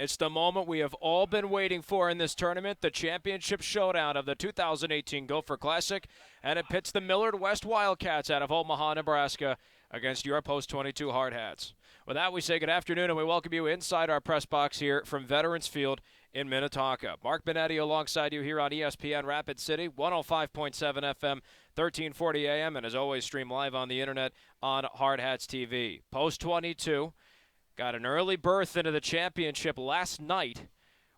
It's the moment we have all been waiting for in this tournament, the championship showdown of the 2018 Gopher Classic, and it pits the Millard West Wildcats out of Omaha, Nebraska against your Post 22 Hardhats. With that, we say good afternoon and we welcome you inside our press box here from Veterans Field in Minnetonka. Mark Benetti alongside you here on ESPN Rapid City, 105.7 FM, 1340 AM, and as always, stream live on the internet on Hardhats-TV. Post 22 got an early berth into the championship last night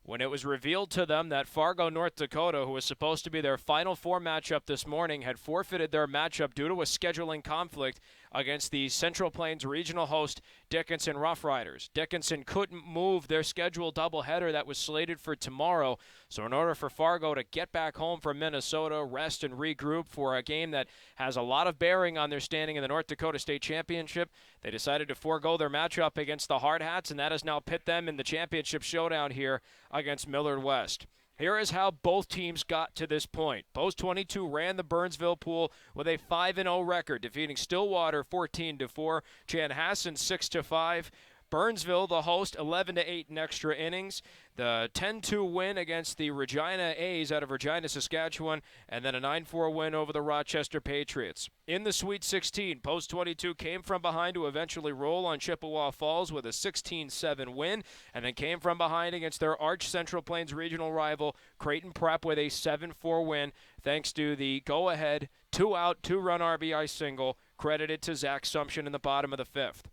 when it was revealed to them that Fargo, North Dakota, who was supposed to be their Final Four matchup this morning, had forfeited their matchup due to a scheduling conflict against the Central Plains regional host Dickinson Rough Riders. Dickinson couldn't move their scheduled doubleheader that was slated for tomorrow, so in order for Fargo to get back home from Minnesota, rest and regroup for a game that has a lot of bearing on their standing in the North Dakota State Championship, they decided to forego their matchup against the Hardhats, and that has now pit them in the championship showdown here against Millard West. Here is how both teams got to this point. Post 22 ran the Burnsville pool with a 5-0 record, defeating Stillwater 14-4, Chanhassen 6-5. Burnsville, the host, 11-8 in extra innings. The 10-2 win against the Regina A's out of Regina, Saskatchewan, and then a 9-4 win over the Rochester Patriots. In the Sweet 16, Post 22 came from behind to eventually roll on Chippewa Falls with a 16-7 win, and then came from behind against their arch Central Plains regional rival, Creighton Prep, with a 7-4 win, thanks to the go-ahead, two-out, two-run RBI single credited to Zach Sumption in the bottom of the fifth.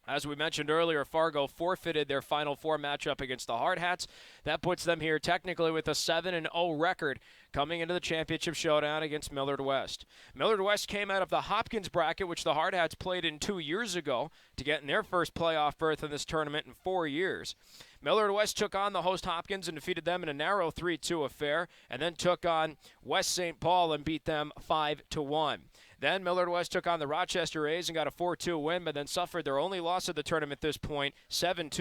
As we mentioned earlier, Fargo forfeited their Final Four matchup against the Hardhats. That puts them here technically with a 7-0 record coming into the championship showdown against Millard West. Millard West came out of the Hopkins bracket, which the Hardhats played in 2 years ago to get in their first playoff berth in this tournament in 4 years. Millard West took on the host Hopkins and defeated them in a narrow 3-2 affair, and then took on West St. Paul and beat them 5-1. Then Millard West took on the Rochester A's and got a 4-2 win, but then suffered their only loss of the tournament at this point, 7-2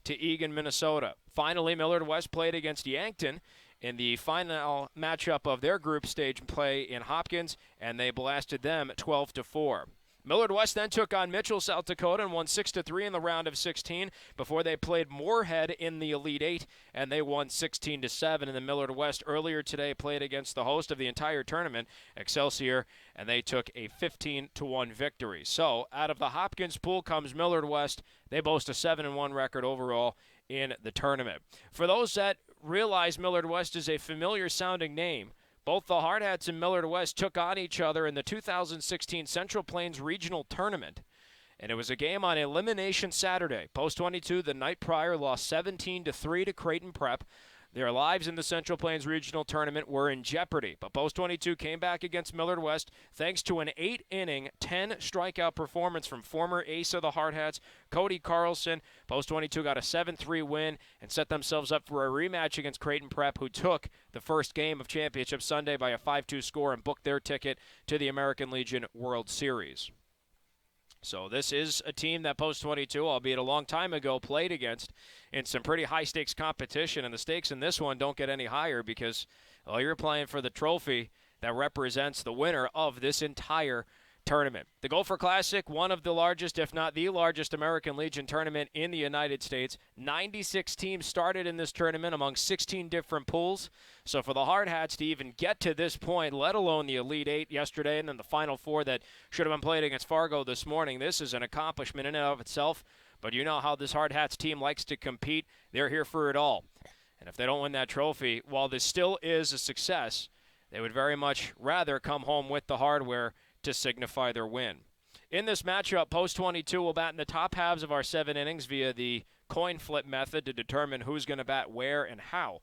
to Eagan, Minnesota. Finally, Millard West played against Yankton in the final matchup of their group stage play in Hopkins, and they blasted them 12-4. Millard West then took on Mitchell, South Dakota, and won 6-3 in the round of 16 before they played Moorhead in the Elite Eight, and they won 16-7. And then Millard West earlier today played against the host of the entire tournament, Excelsior, and they took a 15-1 victory. So out of the Hopkins pool comes Millard West. They boast a 7-1 record overall in the tournament. For those that realize Millard West is a familiar-sounding name, both the Hardhats and Millard West took on each other in the 2016 Central Plains Regional Tournament, and it was a game on Elimination Saturday. Post 22 the night prior lost 17-3 to Creighton Prep. Their lives in the Central Plains Regional Tournament were in jeopardy, but Post 22 came back against Millard West thanks to an 8-inning, 10-strikeout performance from former ace of the Hardhats, Cody Carlson. Post 22 got a 7-3 win and set themselves up for a rematch against Creighton Prep, who took the first game of Championship Sunday by a 5-2 score and booked their ticket to the American Legion World Series. So this is a team that Post 22, albeit a long time ago, played against in some pretty high-stakes competition, and the stakes in this one don't get any higher because, well, you're playing for the trophy that represents the winner of this entire tournament. The Gopher Classic, one of the largest, if not the largest, American Legion tournament in the United States. 96 teams started in this tournament among 16 different pools. So for the Hardhats to even get to this point, let alone the Elite Eight yesterday and then the Final Four that should have been played against Fargo this morning, this is an accomplishment in and of itself. But you know how this Hardhats team likes to compete. They're here for it all. And if they don't win that trophy, while this still is a success, they would very much rather come home with the hardware to signify their win. In this matchup, Post 22 will bat in the top halves of our 7 innings via the coin flip method to determine who's going to bat where and how.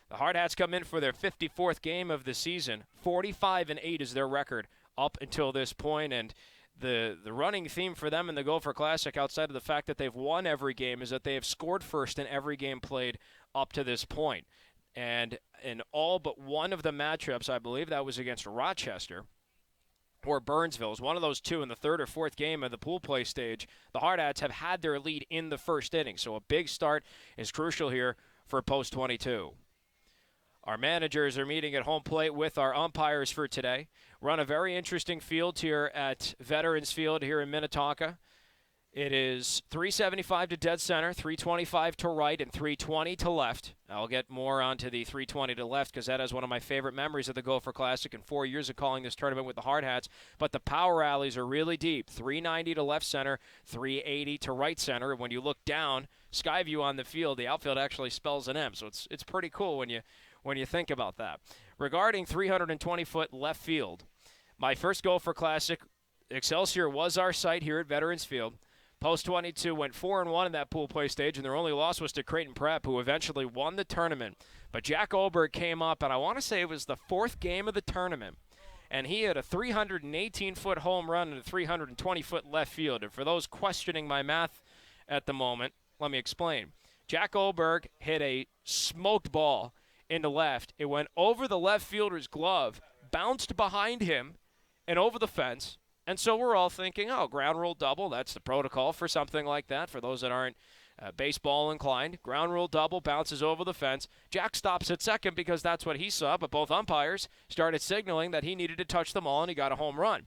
The Hardhats come in for their 54th game of the season. 45-8 is their record up until this point, and the running theme for them in the Gopher Classic, outside of the fact that they've won every game, is that they have scored first in every game played up to this point. And in all but one of the matchups, I believe that was against Rochester, or Burnsville, is one of those two in the third or fourth game of the pool play stage, the Hardhats have had their lead in the first inning. So a big start is crucial here for Post 22. Our managers are meeting at home plate with our umpires for today. Run a very interesting field here at Veterans Field here in Minnetonka. It is 375 to dead center, 325 to right, and 320 to left. I'll get more onto the 320 to left because that is one of my favorite memories of the Gopher Classic and 4 years of calling this tournament with the Hardhats. But the power alleys are really deep, 390 to left center, 380 to right center. And when you look down, sky view on the field, the outfield actually spells an M. So it's pretty cool when you think about that. Regarding 320-foot left field, my first Gopher Classic, Excelsior was our site here at Veterans Field. Post 22 went 4-1 in that pool play stage, and their only loss was to Creighton Prep, who eventually won the tournament. But Jack Oberg came up, and I want to say it was the fourth game of the tournament, and he had a 318-foot home run and a 320-foot left field. And for those questioning my math at the moment, let me explain. Jack Oberg hit a smoked ball into left. It went over the left fielder's glove, bounced behind him, and over the fence. And so we're all thinking, oh, ground rule double, that's the protocol for something like that. For those that aren't baseball inclined, ground rule double, bounces over the fence. Jack stops at second because that's what he saw, but both umpires started signaling that he needed to touch them all, and he got a home run.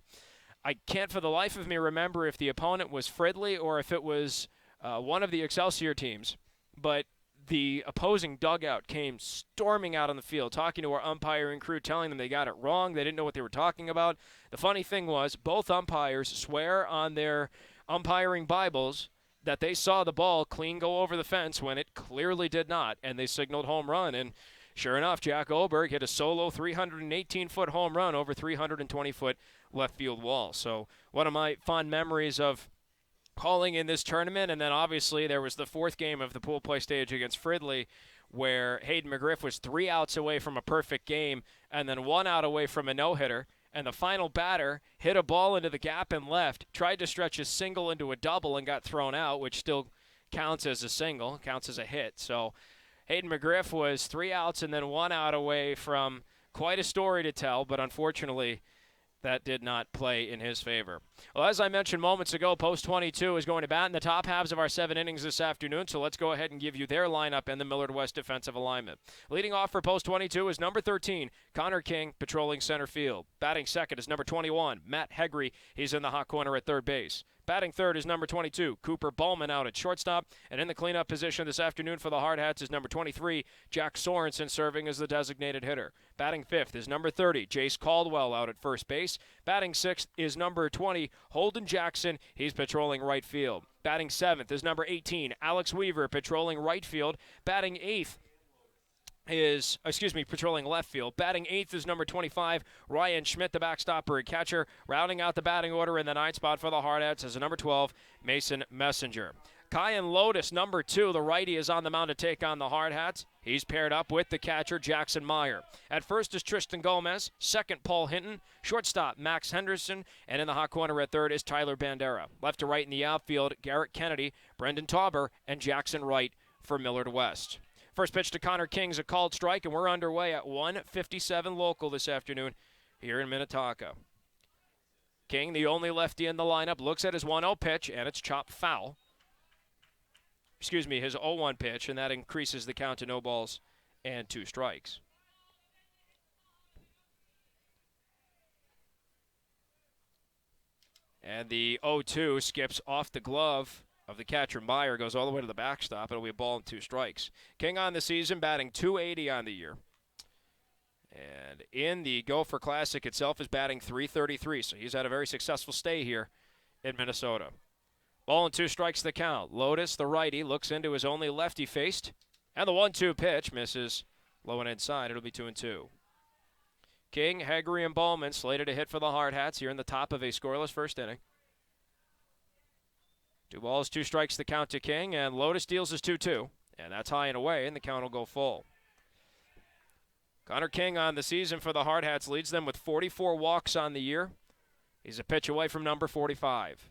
I can't for the life of me remember if the opponent was Fridley or if it was one of the Excelsior teams, but the opposing dugout came storming out on the field, talking to our umpiring crew, telling them they got it wrong. They didn't know what they were talking about. The funny thing was, both umpires swear on their umpiring Bibles that they saw the ball clean go over the fence when it clearly did not, and they signaled home run. And sure enough, Jack Oberg hit a solo 318-foot home run over 320-foot left field wall. So one of my fond memories of calling in this tournament. And then obviously there was the fourth game of the pool play stage against Fridley, where Hayden McGriff was 3 outs away from a perfect game and then 1 out away from a no-hitter. And the final batter hit a ball into the gap and left, tried to stretch a single into a double and got thrown out, which still counts as a single, counts as a hit. So Hayden McGriff was 3 outs and then 1 out away from quite a story to tell, but unfortunately that did not play in his favor. Well, as I mentioned moments ago, Post 22 is going to bat in the top halves of our 7 innings this afternoon, so let's go ahead and give you their lineup and the Millard West defensive alignment. Leading off for Post 22 is number 13, Connor King, patrolling center field. Batting second is number 21, Matt Hegre. He's in the hot corner at third base. Batting third is number 22, Cooper Bowman, out at shortstop. And in the cleanup position this afternoon for the Hardhats is number 23, Jack Sorensen, serving as the designated hitter. Batting fifth is number 30, Jace Caldwell, out at first base. Batting sixth is number 20, Holden Jackson. He's patrolling right field. Batting seventh is number 18, Alex Weaver, patrolling right field. Batting eighth is, patrolling left field. Batting eighth is number 25, Ryan Schmidt, the backstopper and catcher. Rounding out the batting order in the ninth spot for the Hardhats is number 12, Mason Messenger. Kyan Lotus, number 2, the righty, is on the mound to take on the Hardhats. He's paired up with the catcher, Jackson Meyer. At first is Tristan Gomez. Second, Paul Hinton. Shortstop, Max Henderson. And in the hot corner at third is Tyler Bandera. Left to right in the outfield, Garrett Kennedy, Brendan Tauber, and Jackson Wright for Millard West. First pitch to Connor King's a called strike, and we're underway at 1:57 local this afternoon here in Minnetonka. King, the only lefty in the lineup, looks at his 1-0 pitch, and it's chopped foul. His 0-1 pitch, and that increases the count to no balls and 2 strikes. And the 0-2 skips off the glove of the catcher Meyer, goes all the way to the backstop. It'll be a ball and 2 strikes. King on the season, batting .280 on the year. And in the Gopher Classic itself is batting .333, so he's had a very successful stay here in Minnesota. Ball and 2 strikes the count. Lotus, the righty, looks into his only lefty faced, and the 1-2 pitch misses low and inside. It'll be 2-2. King, Hegre, and Bowman slated to hit for the Hardhats here in the top of a scoreless first inning. 2 balls, 2 strikes the count to King, and Lotus deals his 2-2, and that's high and away, and the count will go full. Connor King on the season for the Hardhats leads them with 44 walks on the year. He's a pitch away from number 45.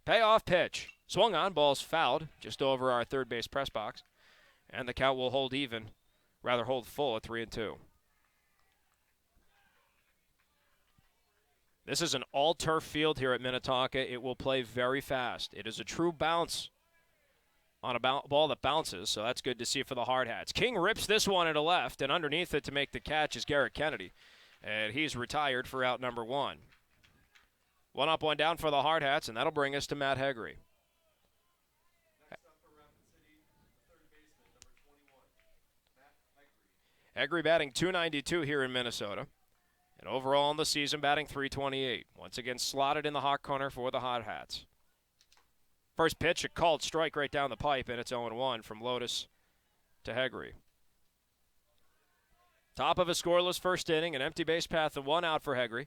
Payoff pitch. Swung on, ball's fouled just over our third base press box, and the count will hold full at 3-2. This is an all-turf field here at Minnetonka. It will play very fast. It is a true bounce on a ball that bounces, so that's good to see for the Hardhats. King rips this one into left, and underneath it to make the catch is Garrett Kennedy, and he's retired for out number 1. 1 up, 1 down for the Hardhats, and that'll bring us to Matt Hegre. Hegre batting .292 here in Minnesota. And overall in the season, batting .328. Once again, slotted in the hot corner for the Hot Hats. First pitch, a called strike right down the pipe, and it's 0-1 from Lotus to Hegre. Top of a scoreless first inning, an empty base path and 1 out for Hegre.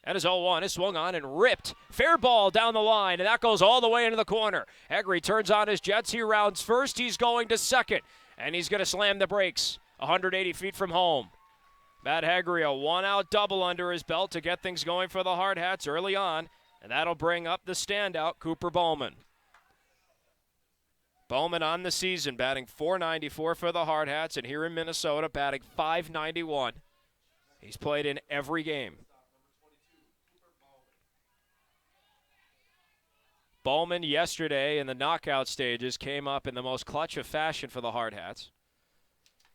That is 0-1. Is swung on and ripped. Fair ball down the line, and that goes all the way into the corner. Hegre turns on his jets. He rounds first. He's going to second, and he's going to slam the brakes 180 feet from home. Matt Hegre, a 1-out double under his belt to get things going for the Hard Hats early on, and that'll bring up the standout, Cooper Bowman. Bowman on the season, batting .494 for the Hard Hats, and here in Minnesota, batting .591. He's played in every game. Bowman yesterday in the knockout stages came up in the most clutch of fashion for the Hard Hats.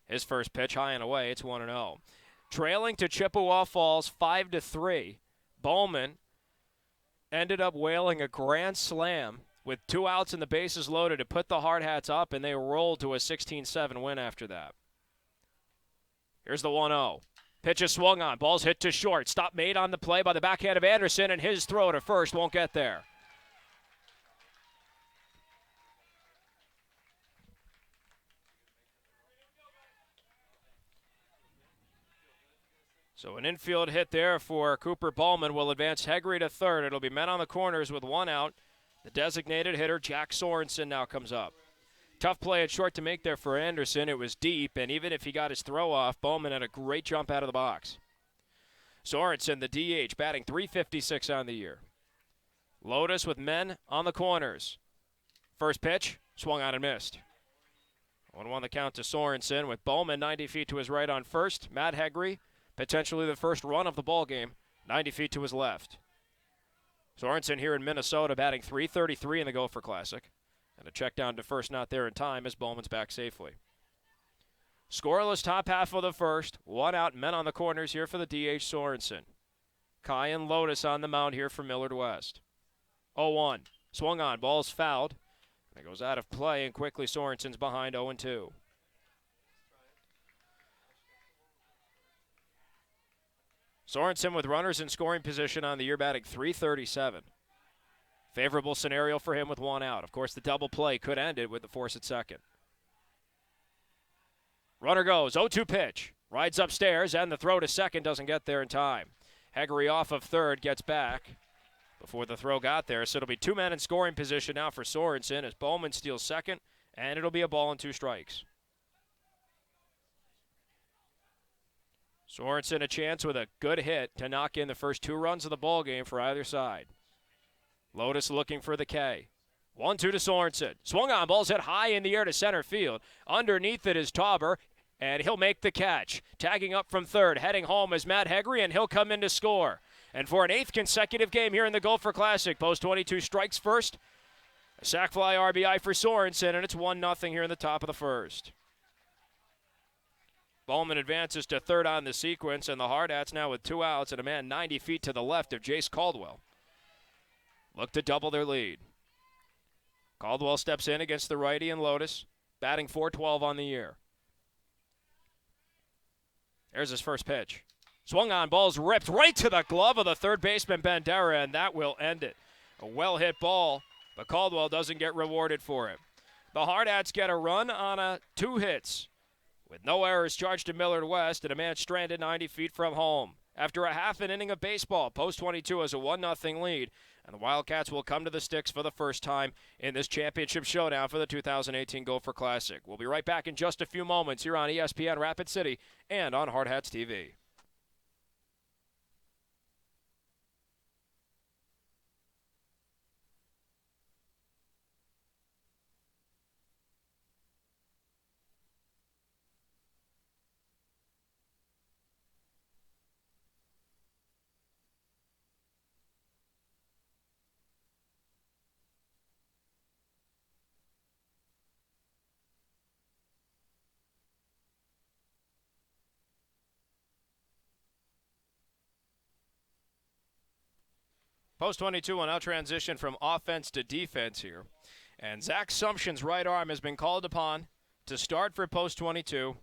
His first pitch high and away, it's 1-0. Trailing to Chippewa Falls 5-3, Bowman ended up whaling a grand slam with 2 outs and the bases loaded to put the Hard Hats up, and they rolled to a 16-7 win after that. Here's the 1-0. Pitch is swung on. Ball's hit to short. Stop made on the play by the backhand of Anderson, and his throw to first won't get there. So an infield hit there for Cooper Bowman will advance Hegre to third. It'll be men on the corners with 1 out. The designated hitter, Jack Sorensen, now comes up. Tough play at short to make there for Anderson. It was deep, and even if he got his throw off, Bowman had a great jump out of the box. Sorensen, the DH, batting .356 on the year. Lotus with men on the corners. First pitch, swung on and missed. 1-1 the count to Sorensen with Bowman 90 feet to his right on first. Matt Hegre, potentially the first run of the ball game, 90 feet to his left. Sorensen here in Minnesota batting .333 in the Gopher Classic. And a check down to first not there in time as Bowman's back safely. Scoreless top half of the first. 1 out, men on the corners here for the DH Sorensen. Kai and Lotus on the mound here for Millard West. 0-1. Swung on, ball's fouled. And it goes out of play, and quickly Sorensen's behind 0-2. Sorensen with runners in scoring position on the year, batting .337. Favorable scenario for him with 1 out. Of course, the double play could end it with the force at second. Runner goes, 0-2 pitch. Rides upstairs, and the throw to second doesn't get there in time. Hegre off of third, gets back before the throw got there. So it'll be 2 men in scoring position now for Sorensen as Bowman steals second, and it'll be a ball and 2 strikes. Sorensen a chance with a good hit to knock in the first 2 runs of the ball game for either side. Lotus looking for the K. 1-2 to Sorensen. Swung on, ball's hit high in the air to center field. Underneath it is Tauber, and he'll make the catch. Tagging up from third, heading home is Matt Hegre, and he'll come in to score. And for an 8th consecutive game here in the Gopher Classic, post 22 strikes first. A sac fly RBI for Sorensen, and it's 1-0 here in the top of the first. Bowman advances to third on the sequence, and the Hard Hats now with 2 outs and a man 90 feet to the left of Jace Caldwell. Look to double their lead. Caldwell steps in against the righty and Lotus, batting .412 on the year. There's his first pitch. Swung on, ball's ripped right to the glove of the third baseman Bandera, and that will end it. A well-hit ball, but Caldwell doesn't get rewarded for it. The Hard Hats get a run on 2 hits, with no errors charged to Millard West and a man stranded 90 feet from home. After a half an inning of baseball, post 22 has a 1-0 lead, and the Wildcats will come to the sticks for the first time in this championship showdown for the 2018 Gopher Classic. We'll be right back in just a few moments here on ESPN Rapid City and on Hardhats-TV. Post 22 will now transition from offense to defense here. And Zach Sumption's right arm has been called upon to start for post 22.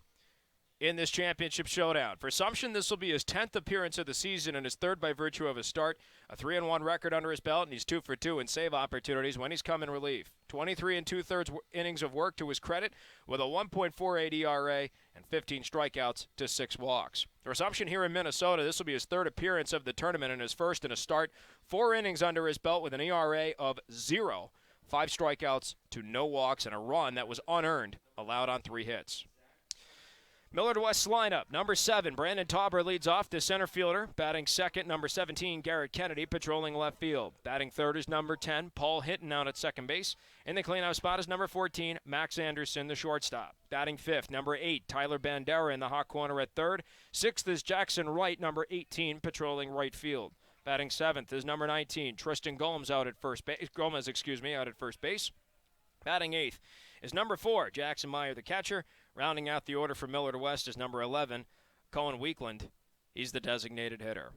in this championship showdown. For Assumption, this will be his 10th appearance of the season and his third by virtue of his start. A 3-1 record under his belt, and he's 2 for 2 in save opportunities when he's come in relief. 23 2/3 innings of work to his credit with a 1.48 ERA and 15 strikeouts to 6 walks. For Assumption here in Minnesota, this will be his third appearance of the tournament and his first in a start. 4 innings under his belt with an ERA of 0, 5 strikeouts to no walks, and a run that was unearned, allowed on 3 hits. Millard West's lineup. Number 7, Brandon Tauber leads off, the center fielder. Batting second, number 17, Garrett Kennedy, patrolling left field. Batting third is number 10, Paul Hinton out at second base. In the cleanout spot is number 14, Max Anderson, the shortstop. Batting fifth, number 8, Tyler Bandera in the hot corner at third. Sixth is Jackson Wright, number 18, patrolling right field. Batting seventh is number 19, Tristan Gomez out at first base. Out at first base. Batting eighth is number 4, Jackson Meyer, the catcher. Rounding out the order for Millard West is number 11, Cohen Weekland. He's the designated hitter.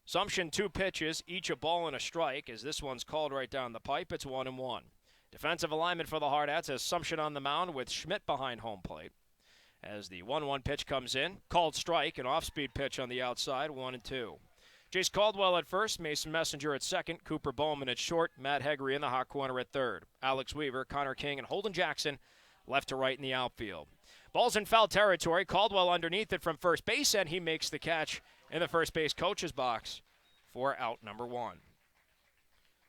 Assumption 2 pitches, each a ball and a strike, as this one's called right down the pipe. It's 1-1. Defensive alignment for the Hardhats has Assumption on the mound with Schmidt behind home plate. As the 1-1 pitch comes in, called strike, an off-speed pitch on the outside, 1-2. Jace Caldwell at first, Mason Messenger at second, Cooper Bowman at short, Matt Hegry in the hot corner at third. Alex Weaver, Connor King, and Holden Jackson left to right in the outfield. Ball's in foul territory. Caldwell underneath it from first base, and he makes the catch in the first base coach's box for out number 1.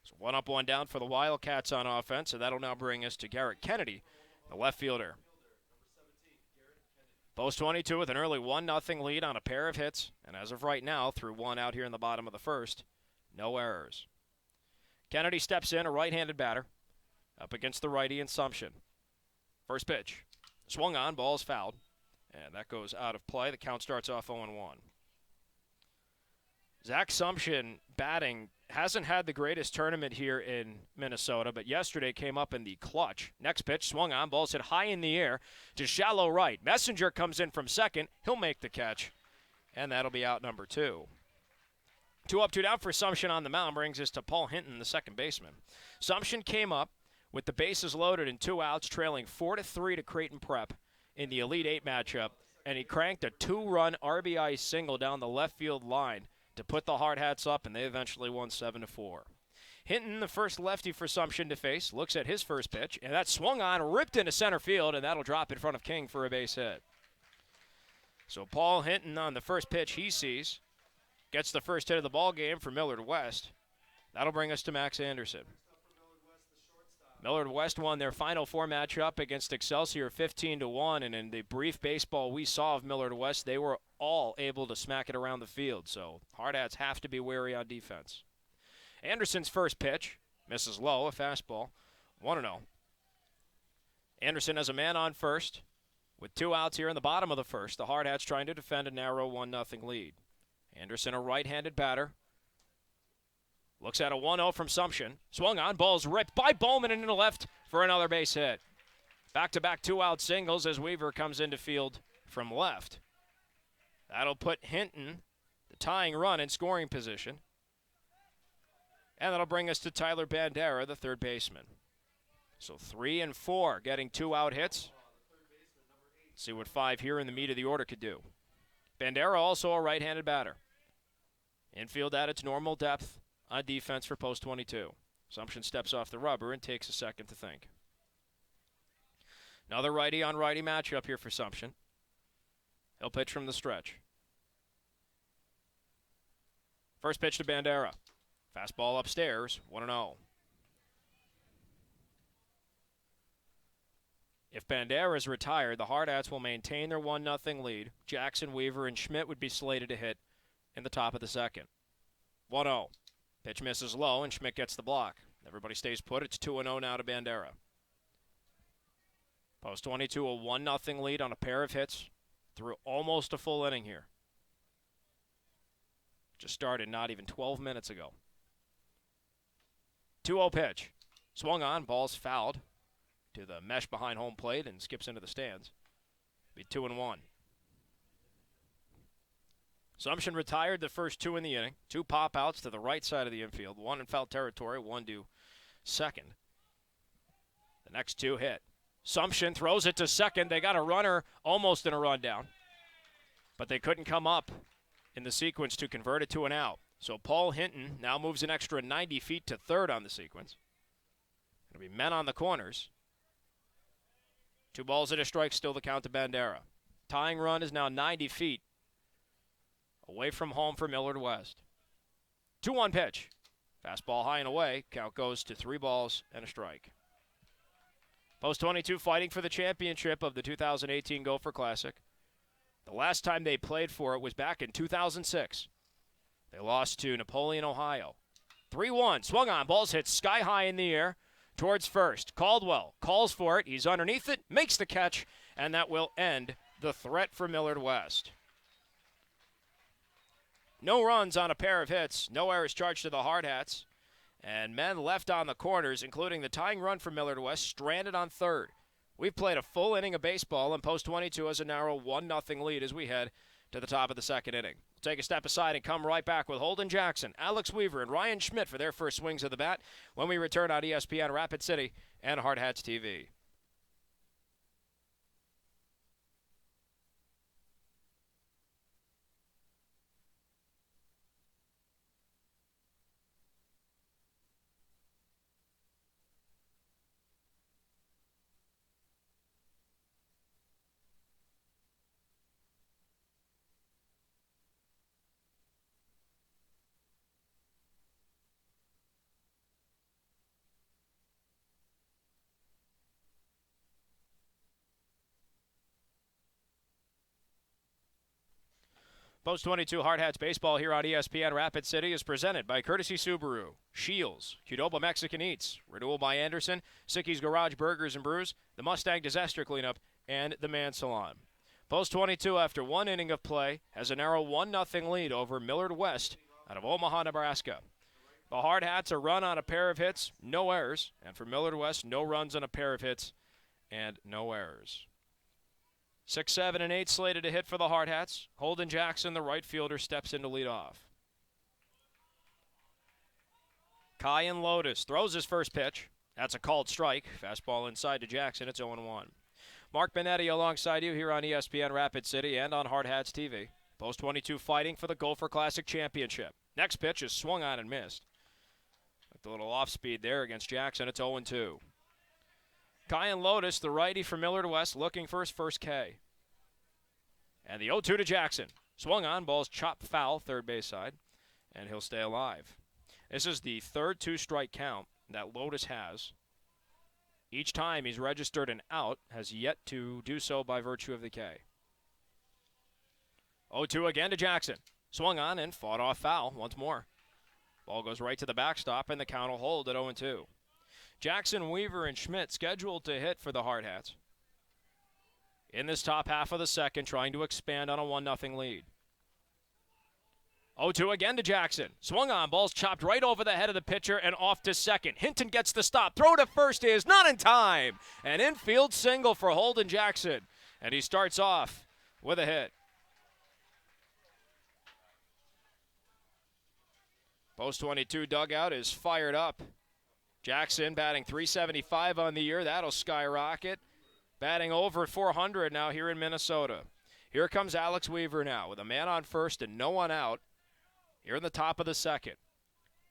So 1 up, 1 down for the Wildcats on offense, and that'll now bring us to Garrett Kennedy, the left fielder. Post 22 with an early 1-0 lead on a pair of hits, and as of right now, through 1 out here in the bottom of the first, no errors. Kennedy steps in, a right-handed batter, up against the righty Assumption. First pitch. Swung on, ball is fouled, and that goes out of play. The count starts off 0-1. Zach Assumption batting hasn't had the greatest tournament here in Minnesota, but yesterday came up in the clutch. Next pitch, swung on, ball's hit high in the air to shallow right. Messenger comes in from second. He'll make the catch, and that'll be out number 2. 2 up, 2 down for Assumption on the mound brings us to Paul Hinton, the second baseman. Assumption came up with the bases loaded and 2 outs, trailing 4-3 to Creighton Prep in the Elite 8 matchup, and he cranked a 2-run RBI single down the left field line to put the Hardhats up, and they eventually won 7-4. Hinton, the first lefty for Assumption to face, looks at his first pitch, and that swung on, ripped into center field, and that'll drop in front of King for a base hit. So Paul Hinton on the first pitch he sees gets the first hit of the ball game for Millard West. That'll bring us to Max Anderson. Millard West won their Final Four matchup against Excelsior 15-1, and in the brief baseball we saw of Millard West, they were all able to smack it around the field, so Hardhats have to be wary on defense. Anderson's first pitch misses low, a fastball, 1-0. Anderson has a man on first with 2 outs here in the bottom of the first. The Hardhats trying to defend a narrow 1-0 lead. Anderson, a right-handed batter. Looks at a 1-0 from Assumption. Swung on, ball's ripped by Bowman into the left for another base hit. Back-to-back 2-out singles as Weaver comes into field from left. That'll put Hinton, the tying run, in scoring position. And that'll bring us to Tyler Bandera, the third baseman. So 3 and 4 getting 2-out hits. Let's see what 5 here in the meat of the order could do. Bandera also a right-handed batter. Infield at its normal depth on defense for post 22. Assumption steps off the rubber and takes a second to think. Another righty on righty matchup here for Assumption. He'll pitch from the stretch. First pitch to Bandera. Fastball upstairs, 1-0. If Bandera is retired, the Hardhats will maintain their 1-0 lead. Jackson, Weaver, and Schmidt would be slated to hit in the top of the second. 1-0. Pitch misses low, and Schmidt gets the block. Everybody stays put. It's 2-0 now to Bandera. Post 22, a 1-0 lead on a pair of hits through almost a full inning here. Just started not even 12 minutes ago. 2-0 pitch. Swung on, ball's fouled to the mesh behind home plate and skips into the stands. Be 2-1. Assumption retired the first 2 in the inning. 2 pop-outs to the right side of the infield. 1 in foul territory, 1 to second. The next 2 hit. Assumption throws it to second. They got a runner almost in a rundown. but they couldn't come up in the sequence to convert it to an out. So Paul Hinton now moves an extra 90 feet to third on the sequence. It'll be men on the corners. 2 balls and a strike, still the count to Bandera. Tying run is now 90 feet away from home for Millard West. 2-1 pitch. Fastball high and away. Count goes to 3 balls and a strike. Post 22 fighting for the championship of the 2018 Gopher Classic. The last time they played for it was back in 2006. They lost to Napoleon, Ohio. 3-1. Swung on. Ball's hit sky high in the air towards first. Caldwell calls for it. He's underneath it. Makes the catch. And that will end the threat for Millard West. No runs on a pair of hits. No errors charged to the Hardhats. And men left on the corners, including the tying run for Millard West, stranded on third. We've played a full inning of baseball, and Post 22 has a narrow 1-0 lead as we head to the top of the second inning. We'll take a step aside and come right back with Holden Jackson, Alex Weaver, and Ryan Schmidt for their first swings of the bat when we return on ESPN Rapid City and Hardhats-TV. Post 22 Hardhats baseball here on ESPN Rapid City is presented by Courtesy Subaru, Shields, Qdoba Mexican Eats, Renewal by Anderson, Sicky's Garage Burgers and Brews, the Mustang Disaster Cleanup, and the Man Salon. Post 22, after 1 inning of play, has a narrow 1-0 lead over Millard West out of Omaha, Nebraska. The Hardhats a run on a pair of hits, no errors, and for Millard West, no runs on a pair of hits and no errors. 6, 7, and 8 slated to hit for the Hardhats. Holden Jackson, the right fielder, steps in to lead off. Kyan Lotus throws his first pitch. That's a called strike. Fastball inside to Jackson. It's 0-1. Mark Benetti alongside you here on ESPN Rapid City and on Hardhats-TV. Post 22 fighting for the Gopher Classic Championship. Next pitch is swung on and missed. With a little off speed there against Jackson. It's 0-2. Kyan Lotus, the righty for Millard West, looking for his first K. And the 0-2 to Jackson. Swung on, ball's chopped foul, third base side, and he'll stay alive. This is the third 2-strike count that Lotus has. Each time he's registered an out, has yet to do so by virtue of the K. 0-2 again to Jackson. Swung on and fought off foul once more. Ball goes right to the backstop, and the count will hold at 0-2. Jackson, Weaver, and Schmidt scheduled to hit for the Hardhats in this top half of the second, trying to expand on a 1-0 lead. 0-2 again to Jackson. Swung on, ball's chopped right over the head of the pitcher and off to second. Hinton gets the stop. Throw to first is not in time. An infield single for Holden Jackson, and he starts off with a hit. Post 22 dugout is fired up. Jackson batting .375 on the year. That'll skyrocket. Batting over 400 now here in Minnesota. Here comes Alex Weaver now with a man on first and no one out here in the top of the second.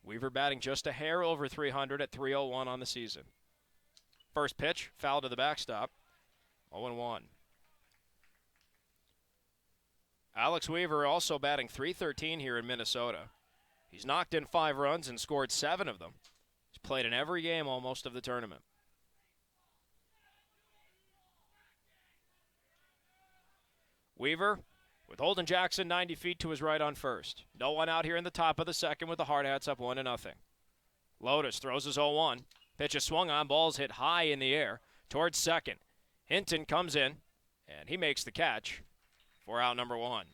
Weaver batting just a hair over 300 at .301 on the season. First pitch, foul to the backstop, 0-1. Alex Weaver also batting .313 here in Minnesota. He's knocked in 5 runs and scored 7 of them. He's played in every game almost of the tournament. Weaver with Holden Jackson 90 feet to his right on first. No one out here in the top of the second with the Hardhats up 1-0. Lotus throws his 0-1. Pitch is swung on. Ball's hit high in the air towards second. Hinton comes in, and he makes the catch for out number 1.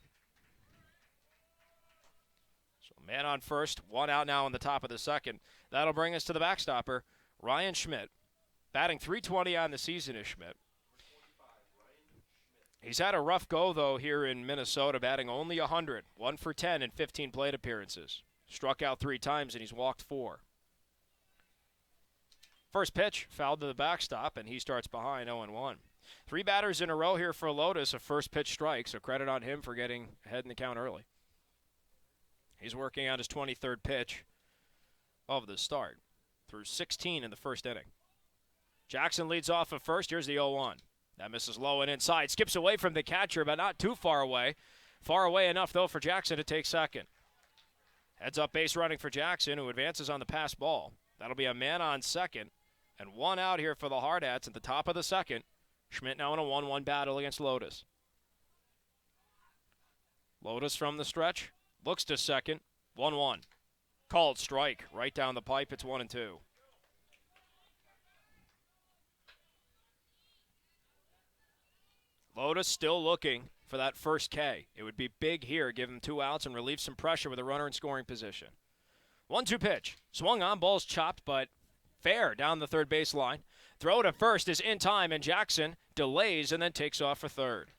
So man on first, 1 out now in the top of the second. That'll bring us to the backstopper, Ryan Schmidt. Batting .320 on the season is Schmidt. He's had a rough go, though, here in Minnesota, batting only 100. 1 for 10 in 15 plate appearances. Struck out 3 times, and he's walked 4. First pitch, fouled to the backstop, and he starts behind 0-1. 3 batters in a row here for Lotus, a first pitch strike, so credit on him for getting ahead in the count early. He's working on his 23rd pitch of the start through 16 in the first inning. Jackson leads off at first. Here's the 0-1. That misses low and inside. Skips away from the catcher, but not too far away. Far away enough, though, for Jackson to take second. Heads up base running for Jackson, who advances on the pass ball. That'll be a man on second. And 1 out here for the Hardhats at the top of the second. Schmidt now in a 1-1 battle against Lotus. Lotus from the stretch. Looks to second. 1-1. Called strike. Right down the pipe. It's 1-2. Lotus still looking for that first K. It would be big here, give him 2 outs and relieve some pressure with a runner in scoring position. 1-2 pitch. Swung on, ball's chopped, but fair down the third base line. Throw to first is in time, and Jackson delays and then takes off for third.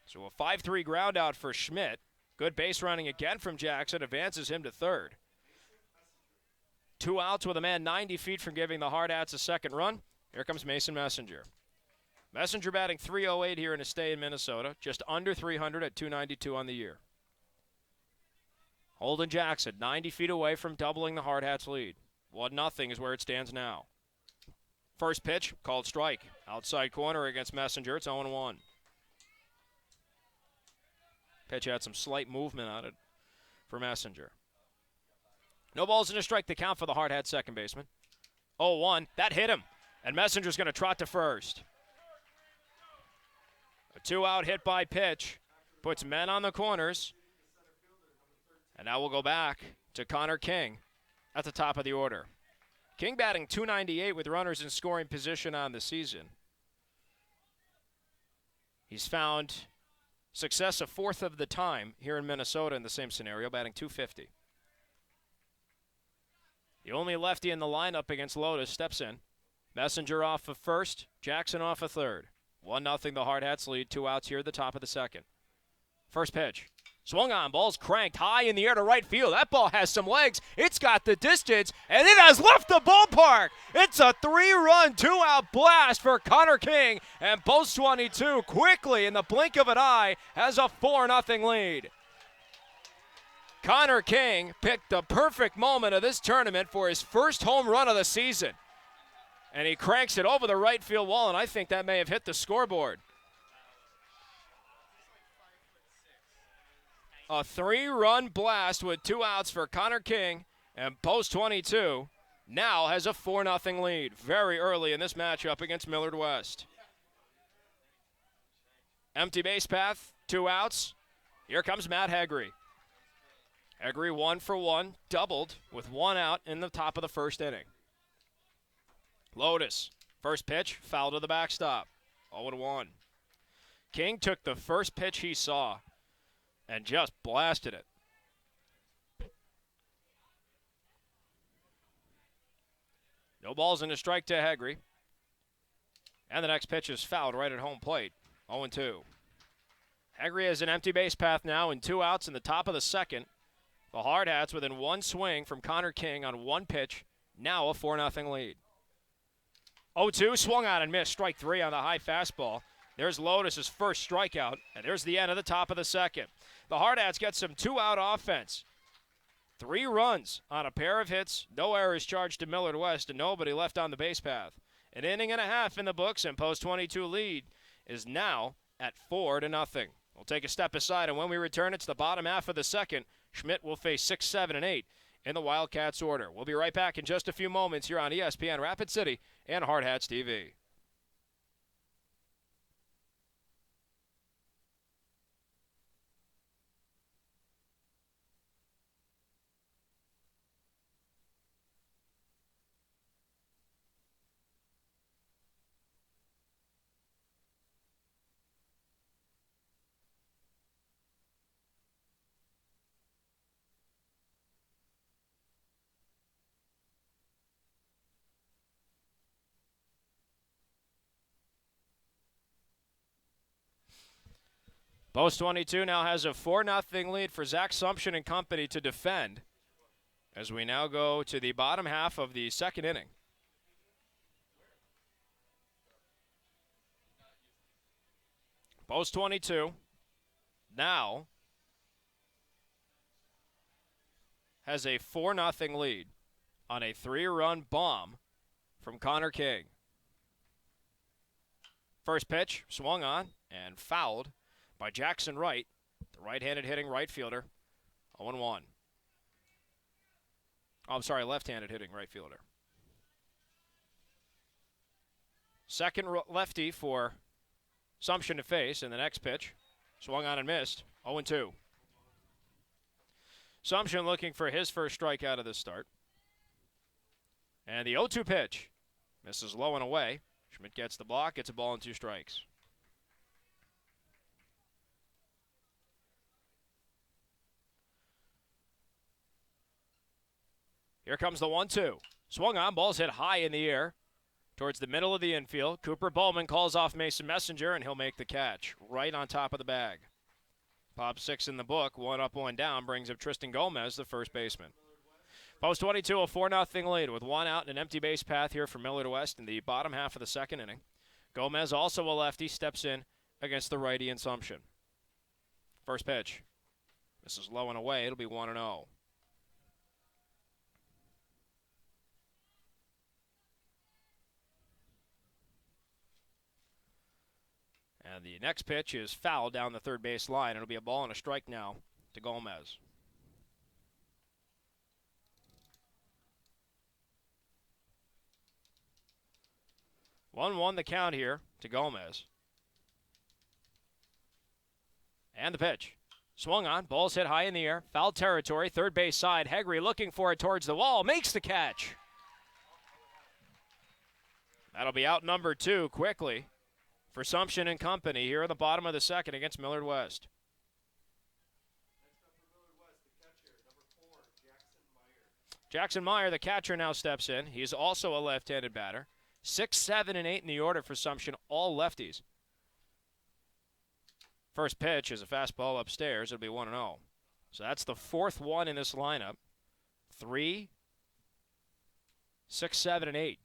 So a 5-3 ground out for Schmidt. Good base running again from Jackson, advances him to third. 2 outs with a man 90 feet from giving the Hardhats a second run. Here comes Mason Messenger. Messenger batting .308 here in his stay in Minnesota, just under 300 at .292 on the year. Holden Jackson, 90 feet away from doubling the Hardhats' lead. 1-0 is where it stands now. First pitch, called strike. Outside corner against Messenger, it's 0-1. Pitch had some slight movement on it for Messenger. No balls in a strike, the count for the Hardhats second baseman. 0-1, that hit him, and Messenger's going to trot to first. A 2-out hit by pitch puts men on the corners. And now we'll go back to Connor King at the top of the order. King batting .298 with runners in scoring position on the season. He's found success a fourth of the time here in Minnesota in the same scenario, batting .250. The only lefty in the lineup against Lotus steps in. Messenger off of first, Jackson off of third. 1-0 the Hardhats lead, 2 outs here at the top of the second. First pitch. Swung on, ball's cranked high in the air to right field. That ball has some legs. It's got the distance, and it has left the ballpark. It's a 3-run, 2-out blast for Connor King, and Post 22 quickly, in the blink of an eye, has a 4-0 lead. Connor King picked the perfect moment of this tournament for his first home run of the season. And he cranks it over the right field wall, and I think that may have hit the scoreboard. A 3-run blast with 2 outs for Connor King, and Post 22 now has a 4-0 lead very early in this matchup against Millard West. Empty base path, 2 outs. Here comes Matt Hegre. Hegre 1 for 1, doubled with 1 out in the top of the first inning. Lotus, first pitch, foul to the backstop, 0-1. King took the first pitch he saw and just blasted it. No balls in a strike to Hegre. And the next pitch is fouled right at home plate, 0-2. Hegre has an empty base path now and 2 outs in the top of the second. The Hardhats within 1 swing from Connor King on 1 pitch, now a 4-0 lead. 0-2, swung on and missed, strike 3 on the high fastball. There's Lotus's first strikeout, and there's the end of the top of the second. The Hardhats get some 2-out offense. 3 runs on a pair of hits, no errors charged to Millard West, and nobody left on the base path. An inning and a half in the books, and Post 22 lead is now at 4-0. We'll take a step aside, and when we return, it's the bottom half of the second. Schmidt will face 6, 7, and 8 in the Wildcats order. We'll be right back in just a few moments here on ESPN Rapid City and Hardhats-TV. Post 22 now has a 4-0 lead for Zach Sumption and company to defend as we now go to the bottom half of the second inning. Post 22 now has a 4-0 lead on a 3-run bomb from Connor King. First pitch swung on and fouled by Jackson Wright, the right-handed hitting right fielder. 0-1. Oh, I'm sorry, left-handed hitting right fielder. Second lefty for Sumption to face in the next pitch. Swung on and missed. 0-2. Sumption looking for his first strikeout of this start. And the 0-2 pitch misses low and away. Schmidt gets the block, gets a ball and 2 strikes. Here comes the 1-2. Swung on, ball's hit high in the air towards the middle of the infield. Cooper Bowman calls off Mason Messenger, and he'll make the catch right on top of the bag. Pop 6 in the book, 1 up, 1 down, brings up Tristan Gomez, the first baseman. Post 22, a 4-0 lead with 1 out and an empty base path here for Millard West in the bottom half of the second inning. Gomez, also a lefty, steps in against the righty in Sumption. First pitch. This is low and away. It'll be 1-0. And the next pitch is foul down the third base line. It'll be a ball and a strike now to Gomez. One the count here to Gomez. And the pitch. Swung on, ball's hit high in the air, foul territory, third base side. Hegre looking for it towards the wall, makes the catch. That'll be out number 2 quickly for Sumption and company here in the bottom of the second against Millard West. Jackson Meyer, the catcher, now steps in. He's also a left-handed batter. 6, 7, and 8 in the order for Sumption, all lefties. First pitch is a fastball upstairs. It'll be 1-0. So that's the 4th one in this lineup. 3, 6, 7, and 8.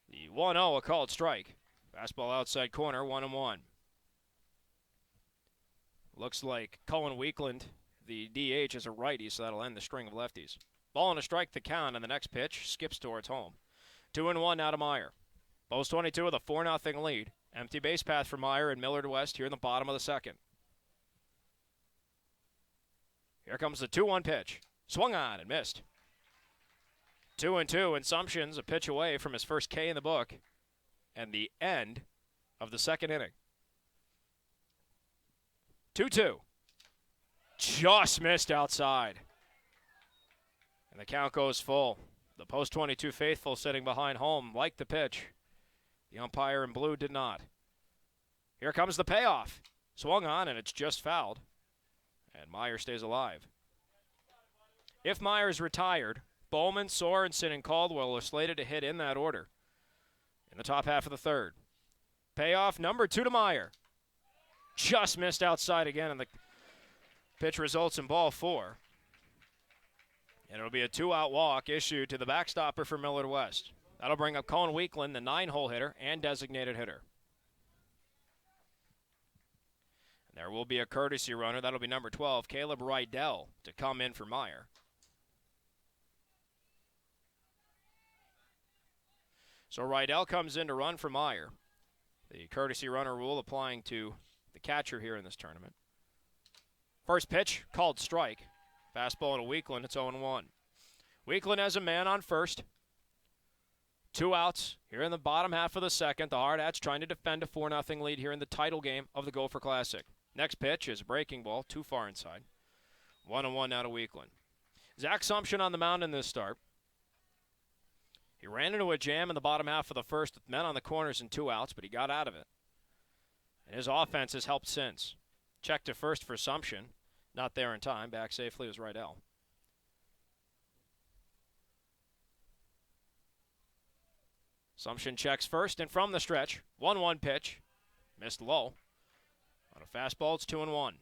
The 1-0, a called strike. Fastball outside corner, 1-1. Looks like Cohen Weekland, the DH, is a righty, so that'll end the string of lefties. Ball and a strike the count, and the next pitch skips towards home. 2-1 now to Meyer. Post 22 with a 4-0 lead. Empty base path for Meyer and Millard West here in the bottom of the second. Here comes the 2-1 pitch. Swung on and missed. 2-2, and Sumption's a pitch away from his first K in the book and the end of the second inning. 2-2. Just missed outside. And the count goes full. The post 22 faithful sitting behind home liked the pitch. The umpire in blue did not. Here comes the payoff. Swung on, and it's just fouled. And Meyer stays alive. If Meyer's retired, Bowman, Sorensen, and Caldwell are slated to hit in that order in the top half of the third. Payoff number 2 to Meyer. Just missed outside again, and the pitch results in ball 4. And it'll be a 2-out walk issued to the backstopper for Millard West. That'll bring up Cohen Weekland, the 9-hole hitter and designated hitter. And there will be a courtesy runner. That'll be number 12, Caleb Rydell, to come in for Meyer. So Rydell comes in to run for Meyer. The courtesy runner rule applying to the catcher here in this tournament. First pitch, called strike. Fastball to Weekland, it's 0-1. Weekland has a man on first. 2 outs here in the bottom half of the second. The Hardhats trying to defend a 4-0 lead here in the title game of the Gopher Classic. Next pitch is a breaking ball, too far inside. 1-1 now to Weekland. Zach Sumption on the mound in this start. He ran into a jam in the bottom half of the first with men on the corners and 2 outs, but he got out of it. And his offense has helped since. Check to first for Sumption. Not there in time. Back safely was Rydell. Sumption checks first, and from the stretch, 1-1 pitch. Missed low. On a fastball, it's 2-1.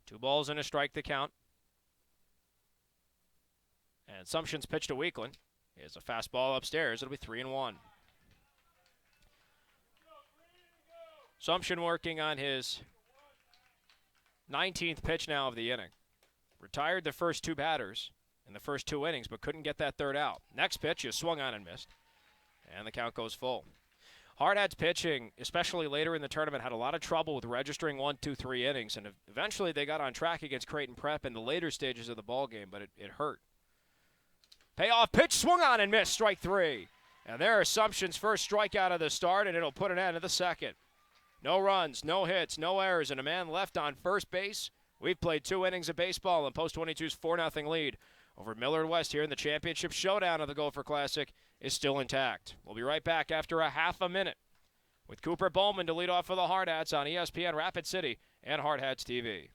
Two balls and a strike to count. And Sumption's pitch to Weekland Here's a fastball upstairs. It'll be 3-1. Sumption working on his 19th pitch now of the inning. Retired the first two batters in the first two innings, but couldn't get that third out. Next pitch is swung on and missed, and the count goes full. Hardhats pitching, especially later in the tournament, had a lot of trouble with registering 1, 2, 3 innings, and eventually they got on track against Creighton Prep in the later stages of the ball game, but it hurt. Payoff pitch, swung on and missed, strike 3. And there are Sumption's first strikeout of the start, and it'll put an end to the second. No runs, no hits, no errors, and a man left on first base. We've played 2 innings of baseball, and Post 22's 4-0 lead over Millard West here in the championship showdown of the Gopher Classic is still intact. We'll be right back after a half a minute with Cooper Bowman to lead off for the Hardhats on ESPN Rapid City and Hardhats-TV.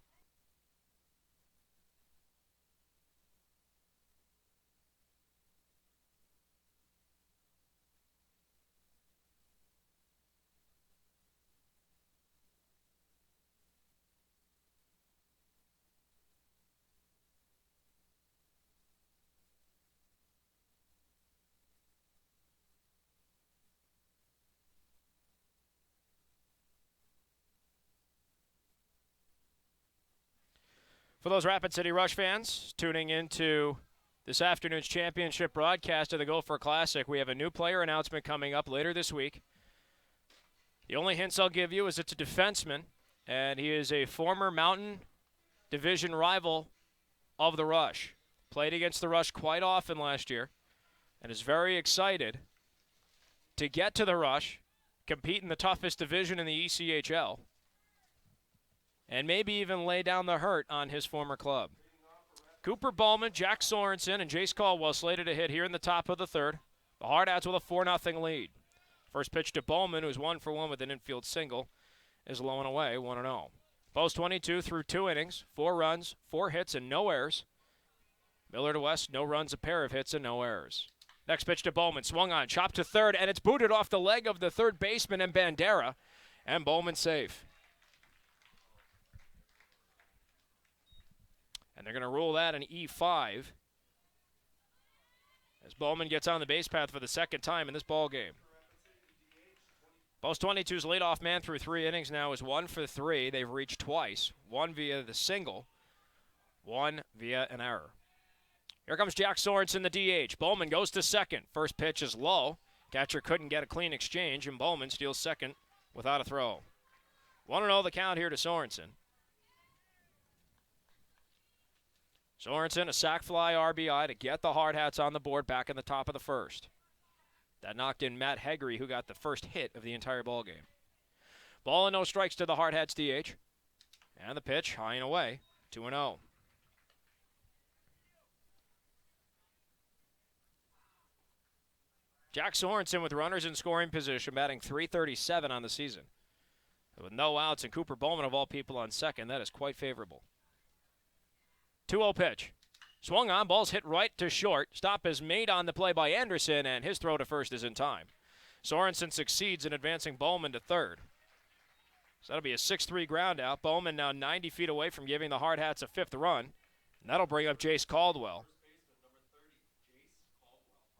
For those Rapid City Rush fans tuning into this afternoon's championship broadcast of the Gopher Classic, we have a new player announcement coming up later this week. The only hints I'll give you is it's a defenseman, and he is a former Mountain Division rival of the Rush. Played against the Rush quite often last year, and is very excited to get to the Rush, compete in the toughest division in the ECHL, and maybe even lay down the hurt on his former club. Cooper Bowman, Jack Sorensen, and Jace Caldwell slated to hit here in the top of the third. The Hardhats with a 4-0 lead. First pitch to Bowman, who's 1 for 1 with an infield single, is low and away, 1-0. Post 22 through 2 innings, 4 runs, 4 hits, and no errors. Millard West, no runs, a pair of hits, and no errors. Next pitch to Bowman, swung on, chopped to third, and it's booted off the leg of the third baseman and Bandera, and Bowman safe. And they're going to rule that an E5 as Bowman gets on the base path for the second time in this ball game. Post 22's leadoff man through 3 innings now is 1 for 3. They've reached twice, 1 via the single, 1 via an error. Here comes Jack Sorensen, the DH. Bowman goes to second. First pitch is low. Catcher couldn't get a clean exchange, and Bowman steals second without a throw. 1-0 the count here to Sorensen. Sorensen, a sac fly RBI to get the Hardhats on the board back in the top of the first. That knocked in Matt Hegry, who got the first hit of the entire ballgame. Ball and no strikes to the Hardhats DH. And the pitch, high and away, 2-0. Jack Sorensen with runners in scoring position, batting .337 on the season. With no outs and Cooper Bowman of all people on second, that is quite favorable. 2-0 pitch. Swung on, ball's hit right to short. Stop is made on the play by Anderson, and his throw to first is in time. Sorensen succeeds in advancing Bowman to third. So that'll be a 6-3 ground out. Bowman now 90 feet away from giving the Hardhats a 5th run. And that'll bring up Jace Caldwell,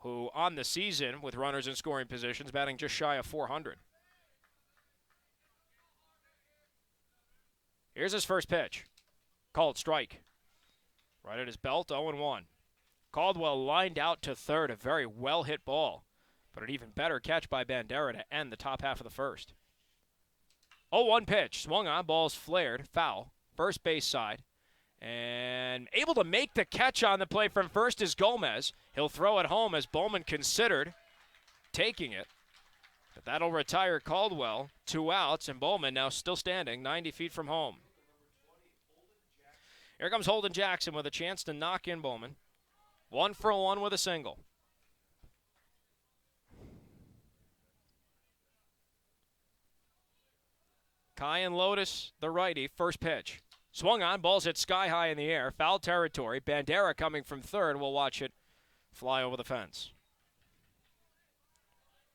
who on the season with runners in scoring positions batting just shy of .400. Here's his first pitch. Called strike. Right at his belt, 0-1. Caldwell lined out to third, a very well-hit ball, but an even better catch by Bandera to end the top half of the first. 0-1 pitch, swung on, ball's flared, foul, first base side, and able to make the catch on the play from first is Gomez. He'll throw it home as Bowman considered taking it, but that'll retire Caldwell. 2 outs, and Bowman now still standing 90 feet from home. Here comes Holden Jackson with a chance to knock in Bowman. 1 for 1 with a single. Kyan Lotus, the righty, first pitch. Swung on, ball's hit sky high in the air, foul territory. Bandera coming from third. We'll watch it fly over the fence.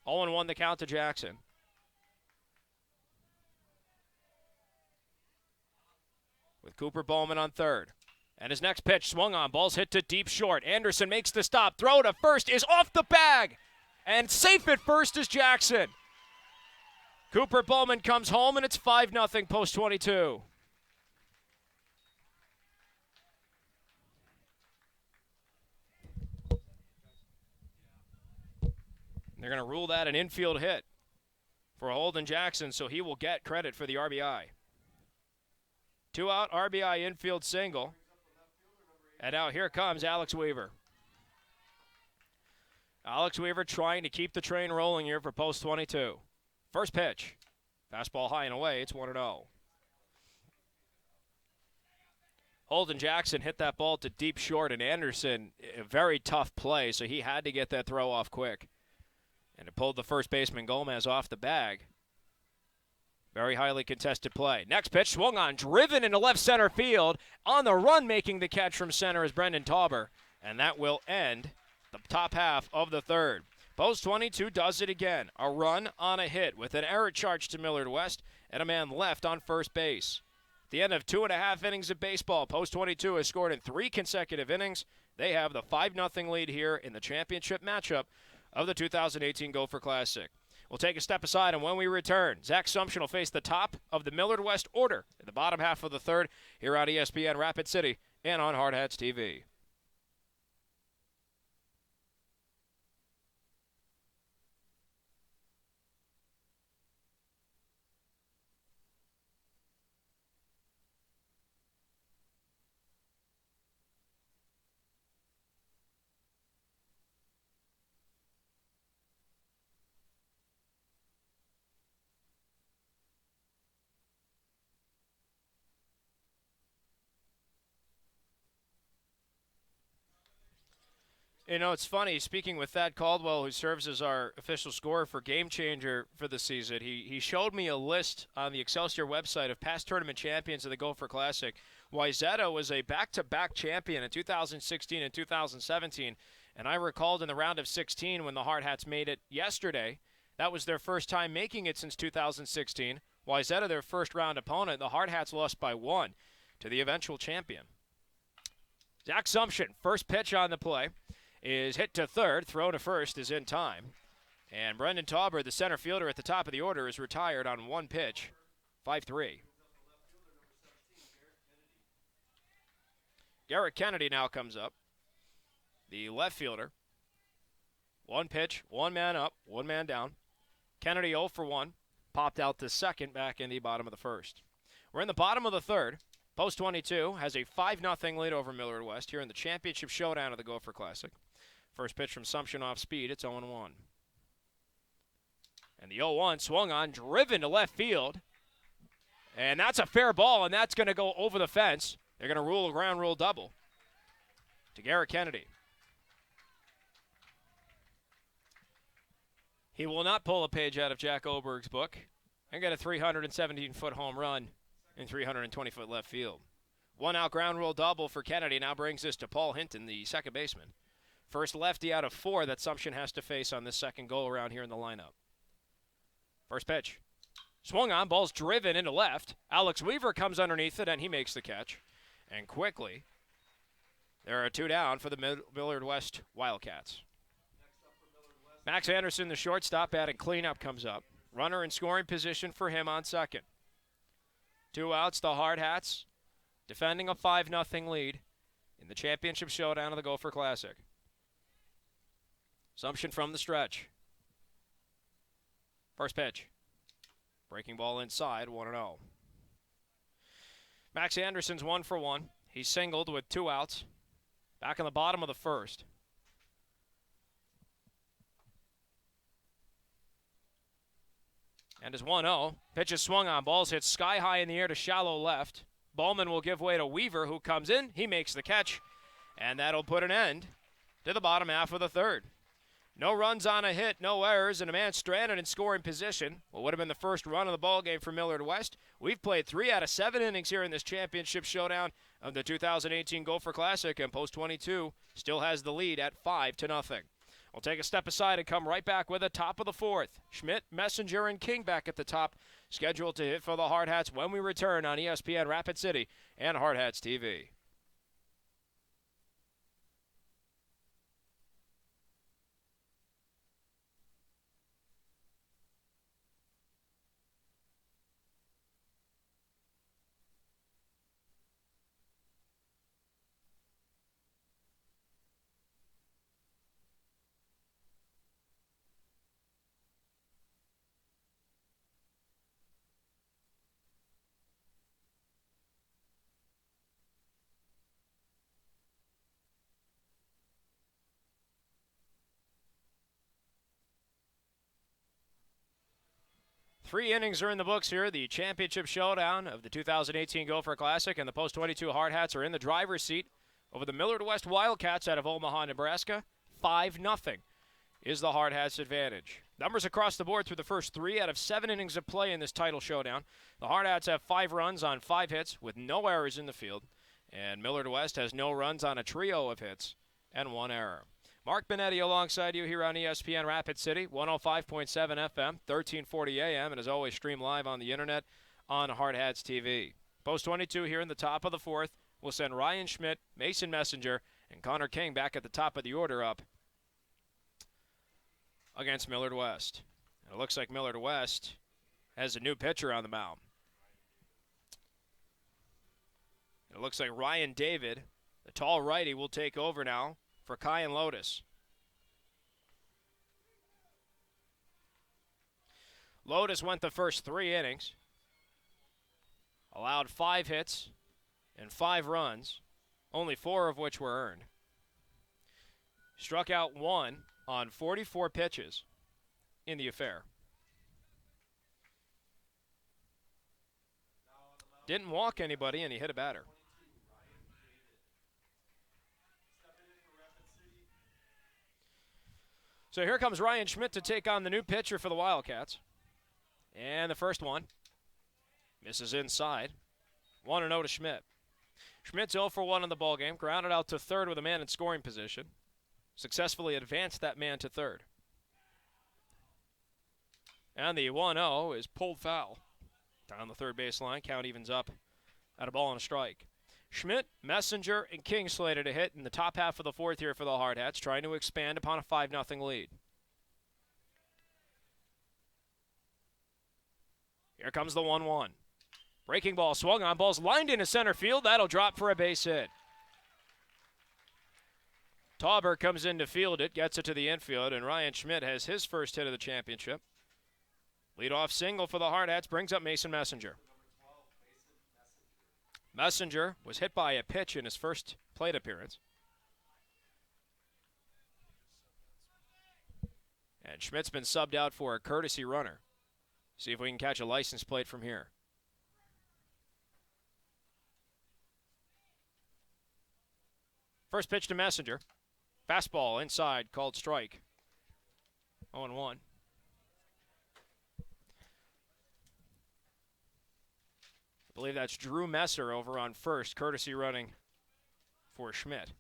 0-1 the count to Jackson. With Cooper Bowman on third. And his next pitch swung on. Ball's hit to deep short. Anderson makes the stop. Throw to first is off the bag. And safe at first is Jackson. Cooper Bowman comes home, and it's 5-0 post 22. They're going to rule that an infield hit for Holden Jackson, so he will get credit for the RBI. 2-out RBI infield single. And now here comes Alex Weaver. Alex Weaver trying to keep the train rolling here for post 22. First pitch. Fastball high and away. It's 1-0. Holden Jackson hit that ball to deep short, and Anderson, a very tough play, so he had to get that throw off quick. And it pulled the first baseman Gomez off the bag. Very highly contested play. Next pitch swung on, driven into left center field. On the run, making the catch from center is Brendan Tauber. And that will end the top half of the third. Post 22 does it again. A run on a hit with an error charge to Millard West and a man left on first base. At the end of 2.5 innings of baseball, Post 22 has scored in 3 consecutive innings. They have the 5-0 lead here in the championship matchup of the 2018 Gopher Classic. We'll take a step aside, and when we return, Zach Sumption will face the top of the Millard West order in the bottom half of the third here on ESPN Rapid City and on Hardhats-TV. You know, it's funny, speaking with Thad Caldwell, who serves as our official scorer for Game Changer for the season, he showed me a list on the Excelsior website of past tournament champions of the Gopher Classic. Wayzata was a back-to-back champion in 2016 and 2017, and I recalled in the round of 16 when the Hardhats made it yesterday, that was their first time making it since 2016. Wayzata, their first-round opponent, the Hardhats lost by 1 to the eventual champion. Zach Sumption, first pitch on the play, is hit to third, throw to first is in time. And Brendan Tauber, the center fielder at the top of the order, is retired on 1 pitch, 5-3. Garrett Kennedy now comes up, the left fielder. 1 pitch, 1 man up, 1 man down. Kennedy 0 for 1, popped out to second back in the bottom of the first. We're in the bottom of the third. Post 22 has a 5-0 lead over Millard West here in the championship showdown of the Gopher Classic. First pitch from Sumption off speed. It's 0-1. And the 0-1 swung on, driven to left field. And that's a fair ball, and that's going to go over the fence. They're going to rule a ground rule double to Garrett Kennedy. He will not pull a page out of Jack Oberg's book and get a 317-foot home run in 320-foot left field. 1-out ground rule double for Kennedy now brings us to Paul Hinton, the second baseman. First lefty out of 4 that Sumption has to face on this second go-around here in the lineup. First pitch. Swung on, ball's driven into left. Alex Weaver comes underneath it, and he makes the catch. And quickly, there are 2 down for the Millard West Wildcats. Max Anderson, the shortstop, batting cleanup, comes up. Runner in scoring position for him on second. 2 outs, the Hardhats defending a 5-0 lead in the championship showdown of the Gopher Classic. Sumption from the stretch. First pitch. Breaking ball inside, 1-0. Max Anderson's 1 for 1. He's singled with 2 outs. Back in the bottom of the first. And his 1-0. Pitch is swung on. Ball's hit sky high in the air to shallow left. Bowman will give way to Weaver, who comes in. He makes the catch. And that'll put an end to the bottom half of the third. No runs on a hit, no errors, and a man stranded in scoring position. What would have been the first run of the ball game for Millard West. We've played 3 out of 7 innings here in this championship showdown of the 2018 Gopher Classic, and Post 22 still has the lead at 5-0. We'll take a step aside and come right back with the top of the fourth. Schmidt, Messenger, and King back at the top, scheduled to hit for the Hardhats when we return on ESPN Rapid City and Hardhats-TV. 3 innings are in the books here. The championship showdown of the 2018 Gopher Classic and the Post-22 Hardhats are in the driver's seat over the Millard West Wildcats out of Omaha, Nebraska. 5-0 is the Hardhats' advantage. Numbers across the board through the first 3 out of 7 innings of play in this title showdown. The Hardhats have 5 runs on 5 hits with no errors in the field, and Millard West has no runs on a trio of hits and 1 error. Mark Benetti alongside you here on ESPN Rapid City, 105.7 FM, 1340 AM, and as always, stream live on the internet on Hardhats-TV. Post-22 here in the top of the 4th. We'll send Ryan Schmidt, Mason Messenger, and Connor King back at the top of the order up against Millard West. And it looks like Millard West has a new pitcher on the mound. It looks like Ryan David, the tall righty, will take over now for Kyan Lotus. Lotus went the first 3 innings, allowed 5 hits and 5 runs, only 4 of which were earned. Struck out 1 on 44 pitches in the affair. Didn't walk anybody, and he hit a batter. So here comes Ryan Schmidt to take on the new pitcher for the Wildcats. And the first one misses inside. 1-0 to Schmidt. Schmidt's 0 for 1 in the ballgame, grounded out to third with a man in scoring position. Successfully advanced that man to third. And the 1-0 is pulled foul. Down the third baseline, count evens up at a ball and a strike. Schmidt, Messenger, and King slated to hit in the top half of the 4th here for the Hardhats, trying to expand upon a 5-0 lead. Here comes the 1-1. Breaking ball swung on, ball's lined into center field. That'll drop for a base hit. Tauber comes in to field it, gets it to the infield, and Ryan Schmidt has his first hit of the championship. Leadoff single for the Hardhats brings up Mason Messenger. Messenger was hit by a pitch in his first plate appearance. And Schmidt's been subbed out for a courtesy runner. See if we can catch a license plate from here. First pitch to Messenger. Fastball inside, called strike. 0-1. I believe that's Drew Messer over on first, courtesy running for Schmidt.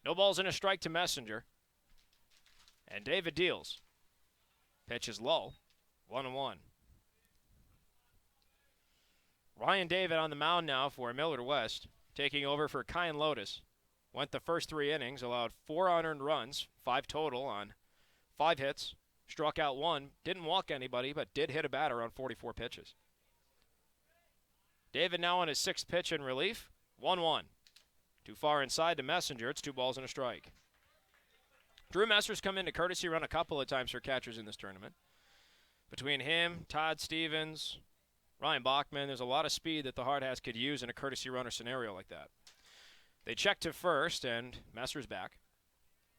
No balls and a strike to Messenger. And David deals. Pitch is low. 1-1. Ryan David on the mound now for Millard West, taking over for Kyan Lotus. Went the first 3 innings, allowed 4 unearned runs, 5 total on 5 hits. Struck out 1, didn't walk anybody, but did hit a batter on 44 pitches. David now on his 6th pitch in relief. 1-1. Too far inside to Messenger. It's 2 balls and a strike. Drew Messer's come in to courtesy run a couple of times for catchers in this tournament. Between him, Todd Stevens, Ryan Bachman, there's a lot of speed that the Hardhats could use in a courtesy runner scenario like that. They check to first, and Messer's back.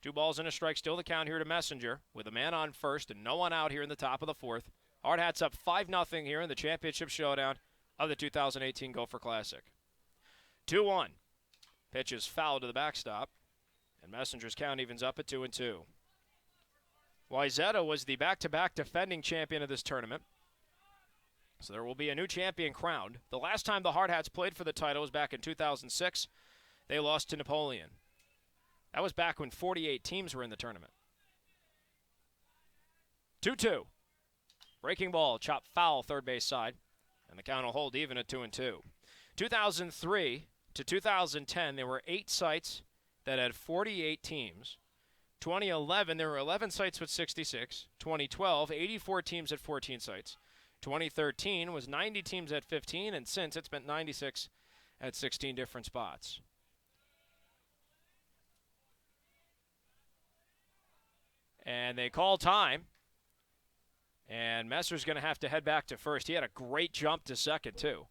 2 balls and a strike, still the count here to Messenger, with a man on first and no one out here in the top of the 4th. Hardhats up 5-0 here in the championship showdown of the 2018 Gopher Classic. 2-1. Pitch is foul to the backstop, and Messenger's count evens up at 2-2. Wayzata was the back-to-back defending champion of this tournament, so there will be a new champion crowned. The last time the Hardhats played for the title was back in 2006. They lost to Napoleon. That was back when 48 teams were in the tournament. 2-2. Breaking ball, chopped foul, third base side. And the count will hold even at 2-2. 2003 to 2010, there were 8 sites that had 48 teams. 2011, there were 11 sites with 66. 2012, 84 teams at 14 sites. 2013 was 90 teams at 15, and since it's been 96 at 16 different spots. And they call time. And Messer's going to have to head back to first. He had a great jump to second, too.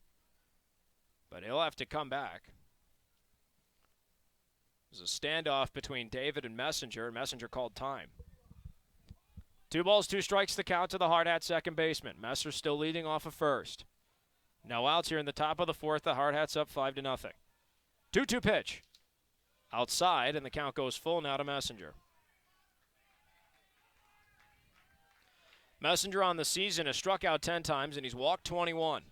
But he'll have to come back. There's a standoff between David and Messenger called time. 2 balls, 2 strikes the count to the Hardhats second baseman. Messer still leading off of first. No outs here in the top of the fourth. The Hardhats up 5-0. 2-2 pitch. Outside, and the count goes full now to Messenger. Messenger on the season has struck out 10 times, and he's walked 21.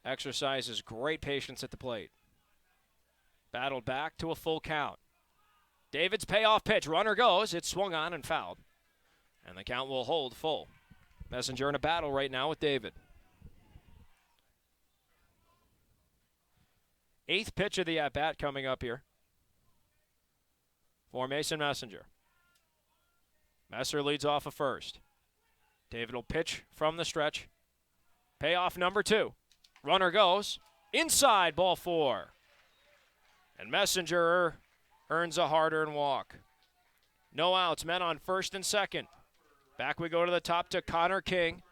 Exercises great patience at the plate. Battled back to a full count. David's payoff pitch. Runner goes. It's swung on and fouled. And the count will hold full. Messenger in a battle right now with David. 8th pitch of the at-bat coming up here for Mason Messenger. Messer leads off of first. David will pitch from the stretch. Payoff number 2. Runner goes. Inside, ball 4. And Messenger earns a hard-earned walk. No outs, men on first and second. Back we go to the top to Connor King.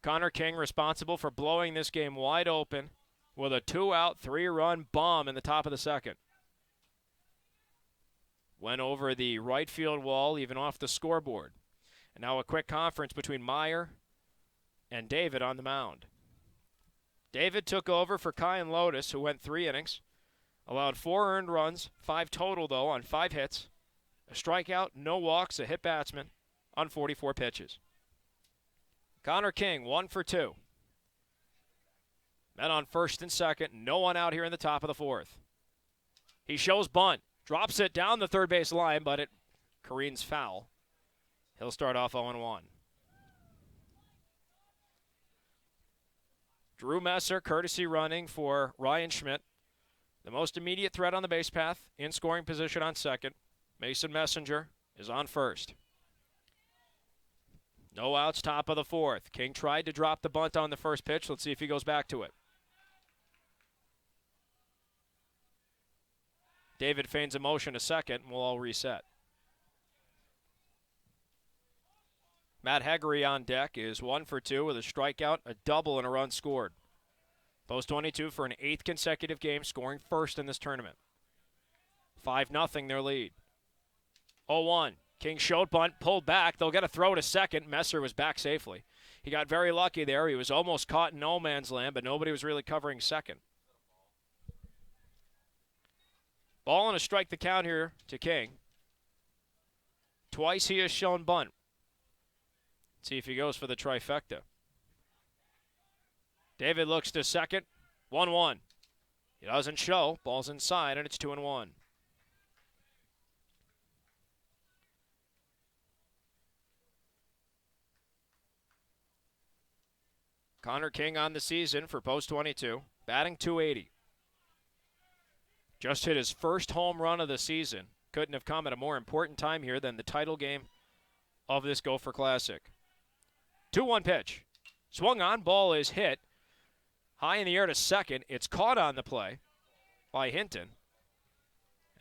Connor King responsible for blowing this game wide open with a 2-out, 3-run bomb in the top of the second. Went over the right field wall, even off the scoreboard. And now a quick conference between Meyer and David on the mound. David took over for Kyan Lotus, who went 3 innings. Allowed 4 earned runs, 5 total, though, on 5 hits. A strikeout, no walks, a hit batsman on 44 pitches. Connor King, 1 for 2. Men on first and second, no one out here in the top of the fourth. He shows bunt, drops it down the third base line, but it careens foul. He'll start off 0-1. Drew Messer, courtesy running for Ryan Schmidt. The most immediate threat on the base path, in scoring position on second. Mason Messenger is on first. No outs, top of the fourth. King tried to drop the bunt on the first pitch. Let's see if he goes back to it. David feigns a motion to second, and we'll all reset. Matt Heggery on deck is 1 for 2 with a strikeout, a double, and a run scored. Post 22 for an 8th consecutive game, scoring first in this tournament. 5-0 their lead. 0-1. King showed bunt, pulled back. They'll get a throw to second. Messer was back safely. He got very lucky there. He was almost caught in no man's land, but nobody was really covering second. Ball and a strike the count here to King. Twice he has shown bunt. Let's see if he goes for the trifecta. David looks to second. 1-1. He doesn't show. Ball's inside, and it's 2-1. Connor King on the season for post 22, batting .280. Just hit his first home run of the season. Couldn't have come at a more important time here than the title game of this Gopher Classic. 2-1 pitch. Swung on, ball is hit. High in the air to second. It's caught on the play by Hinton.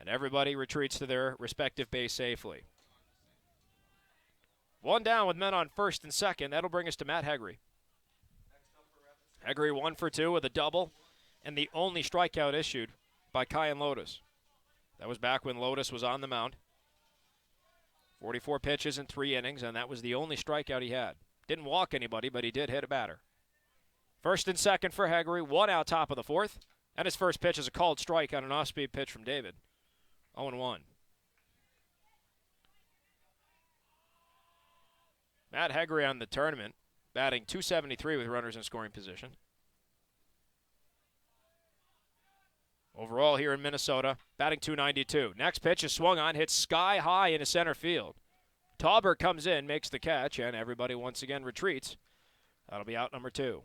And everybody retreats to their respective base safely. 1 down with men on first and second. That'll bring us to Matt Heggery. Heggery 1 for 2 with a double and the only strikeout issued by Kyan Lotus. That was back when Lotus was on the mound. 44 pitches in 3 innings, and that was the only strikeout he had. Didn't walk anybody, but he did hit a batter. First and second for Heggery, 1 out top of the fourth. And his first pitch is a called strike on an off-speed pitch from David. 0-1. Matt Heggery on the tournament, batting .273 with runners in scoring position. Overall here in Minnesota, batting .292. Next pitch is swung on, hits sky high into center field. Tauber comes in, makes the catch, and everybody once again retreats. That'll be out number 2.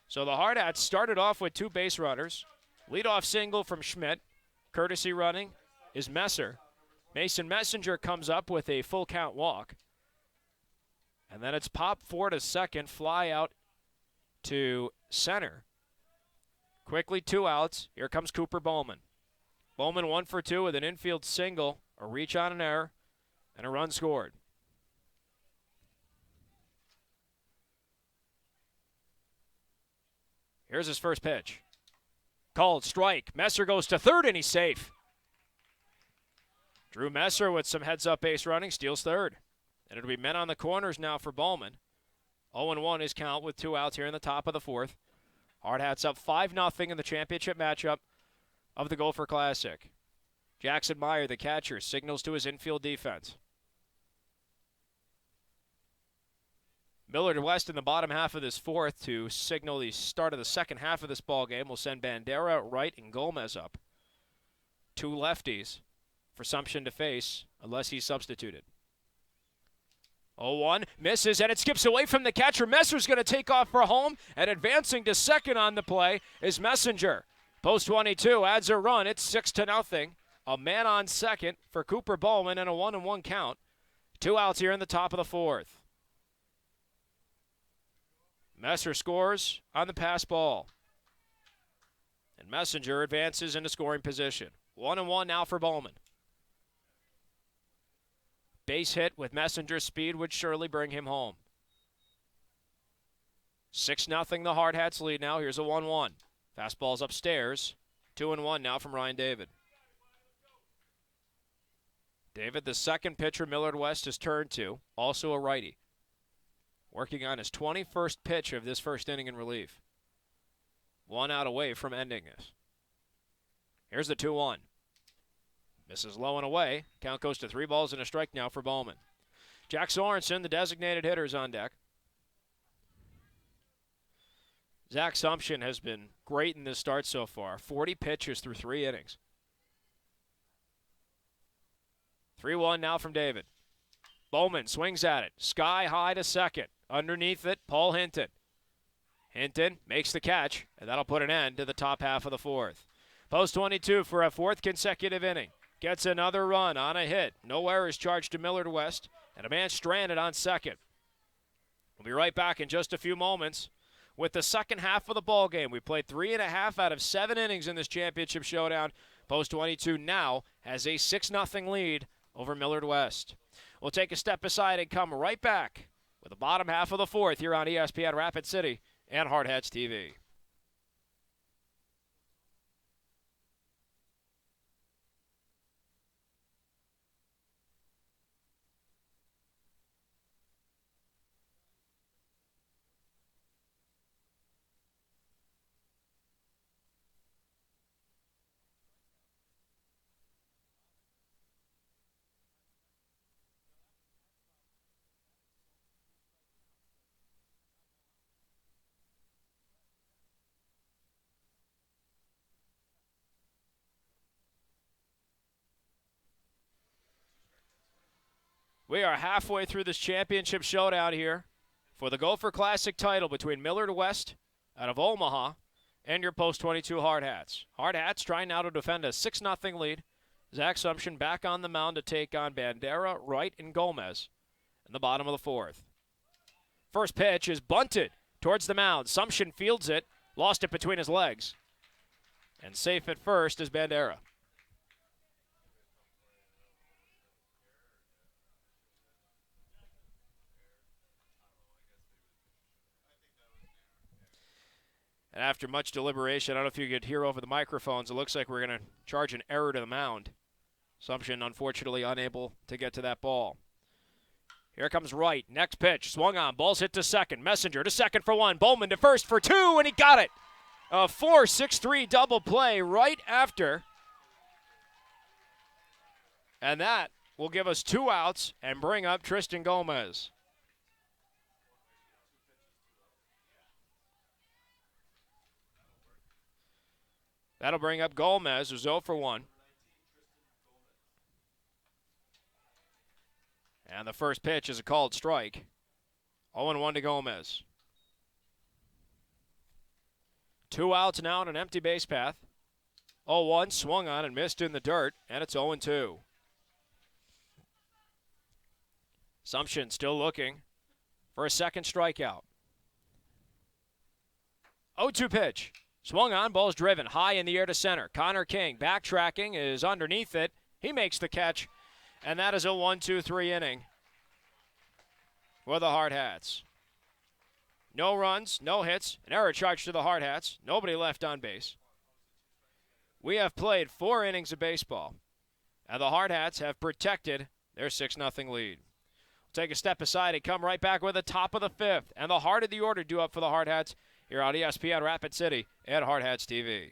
So the Hardhats started off with 2 base runners. Leadoff single from Schmidt. Courtesy running is Messer. Mason Messenger comes up with a full count walk. And then it's pop 4 to second, fly out to center. Quickly 2 outs. Here comes Cooper Bowman. Bowman 1 for 2 with an infield single, a reach on an error, and a run scored. Here's his first pitch. Called strike. Messer goes to third, and he's safe. Drew Messer with some heads-up base running, steals third. And it'll be men on the corners now for Bowman. 0-1 his count with 2 outs here in the top of the 4th. Hardhats up 5-0 in the championship matchup of the Gopher Classic. Jackson Meyer, the catcher, signals to his infield defense. Millard West in the bottom half of this 4th to signal the start of the second half of this ball game will send Bandera, Wright, and Gomez up. 2 lefties for Sumption to face unless he's substituted. 0-1, misses, and it skips away from the catcher. Messer's going to take off for home, and advancing to second on the play is Messenger. Post 22 adds a run. It's 6-0. A man on second for Cooper Bowman and a 1-1 count. 2 outs here in the top of the 4th. Messer scores on the pass ball. And Messenger advances into scoring position. 1-1 now for Bowman. Base hit with Messenger's speed would surely bring him home. 6-0 the Hardhats lead now. Here's a 1-1. Fastball's upstairs. 2-1 now from Ryan David. David, the second pitcher Millard West has turned to, also a righty. Working on his 21st pitch of this first inning in relief. 1 out away from ending this. Here's the 2-1. Misses low and away. Count goes to 3 balls and a strike now for Bowman. Jack Sorensen, the designated hitter, is on deck. Zach Sumption has been great in this start so far. 40 pitches through 3 innings. 3-1 now from David. Bowman swings at it. Sky high to second. Underneath it, Paul Hinton. Hinton makes the catch, and that'll put an end to the top half of the 4th. Post 22 for a 4th consecutive inning. Gets another run on a hit. No errors charged to Millard West, and a man stranded on second. We'll be right back in just a few moments with the second half of the ball game. We played 3.5 out of 7 innings in this championship showdown. Post 22 now has a 6-0 lead over Millard West. We'll take a step aside and come right back with the bottom half of the 4th here on ESPN Rapid City and Hardhats-TV. We are halfway through this championship showdown here for the Gopher Classic title between Millard West out of Omaha and your Post 22 Hardhats. Hardhats trying now to defend a 6-0 lead. Zach Sumption back on the mound to take on Bandera, Wright, and Gomez in the bottom of the 4th. First pitch is bunted towards the mound. Sumption fields it, lost it between his legs. And safe at first is Bandera. And after much deliberation, I don't know if you could hear over the microphones, it looks like we're going to charge an error to the mound. Sumption, unfortunately, unable to get to that ball. Here comes Wright. Next pitch. Swung on. Ball's hit to second. Messenger to second for 1. Bowman to first for 2, and he got it. A 4-6-3 double play right after. And that will give us 2 outs and bring up Tristan Gomez. That'll bring up Gomez, who's 0 for 1. And the first pitch is a called strike. 0-1 to Gomez. 2 outs now on an empty base path. 0-1, swung on and missed in the dirt, and it's 0-2. Sumption still looking for a second strikeout. 0-2 pitch. Swung on, ball's driven high in the air to center. Connor King backtracking is underneath it. He makes the catch, and that is a 1-2-3 inning for the Hardhats. No runs, no hits, an error charge to the Hardhats. Nobody left on base. We have played 4 innings of baseball, And the Hardhats have protected their 6-0 lead. Take a step aside and come right back with the top of the 5th. And the heart of the order due up for the Hardhats here on ESPN Rapid City and Hardhats-TV.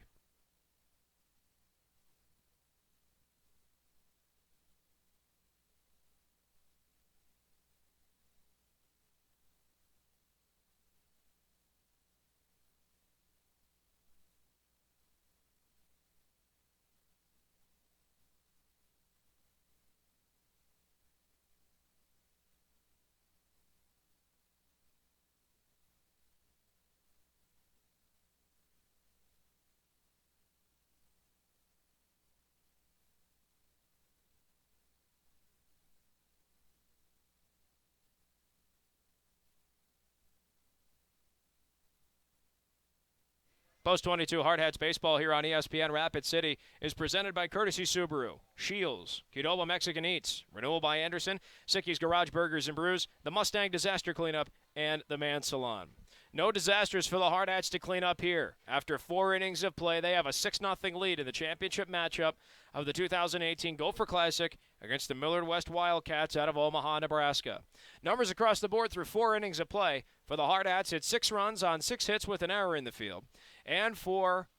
Post 22 Hardhats baseball here on ESPN Rapid City is presented by Courtesy Subaru, Shields, Qdoba Mexican Eats, Renewal by Anderson, Sicky's Garage Burgers and Brews, the Mustang Disaster Cleanup, and the Man Salon. No disasters for the Hardhats to clean up here. After 4 innings of play, they have a 6-0 lead in the championship matchup of the 2018 Gopher Classic against the Millard West Wildcats out of Omaha, Nebraska. Numbers across the board through 4 innings of play. For the Hardhats, it's 6 runs on 6 hits with an error in the field. And for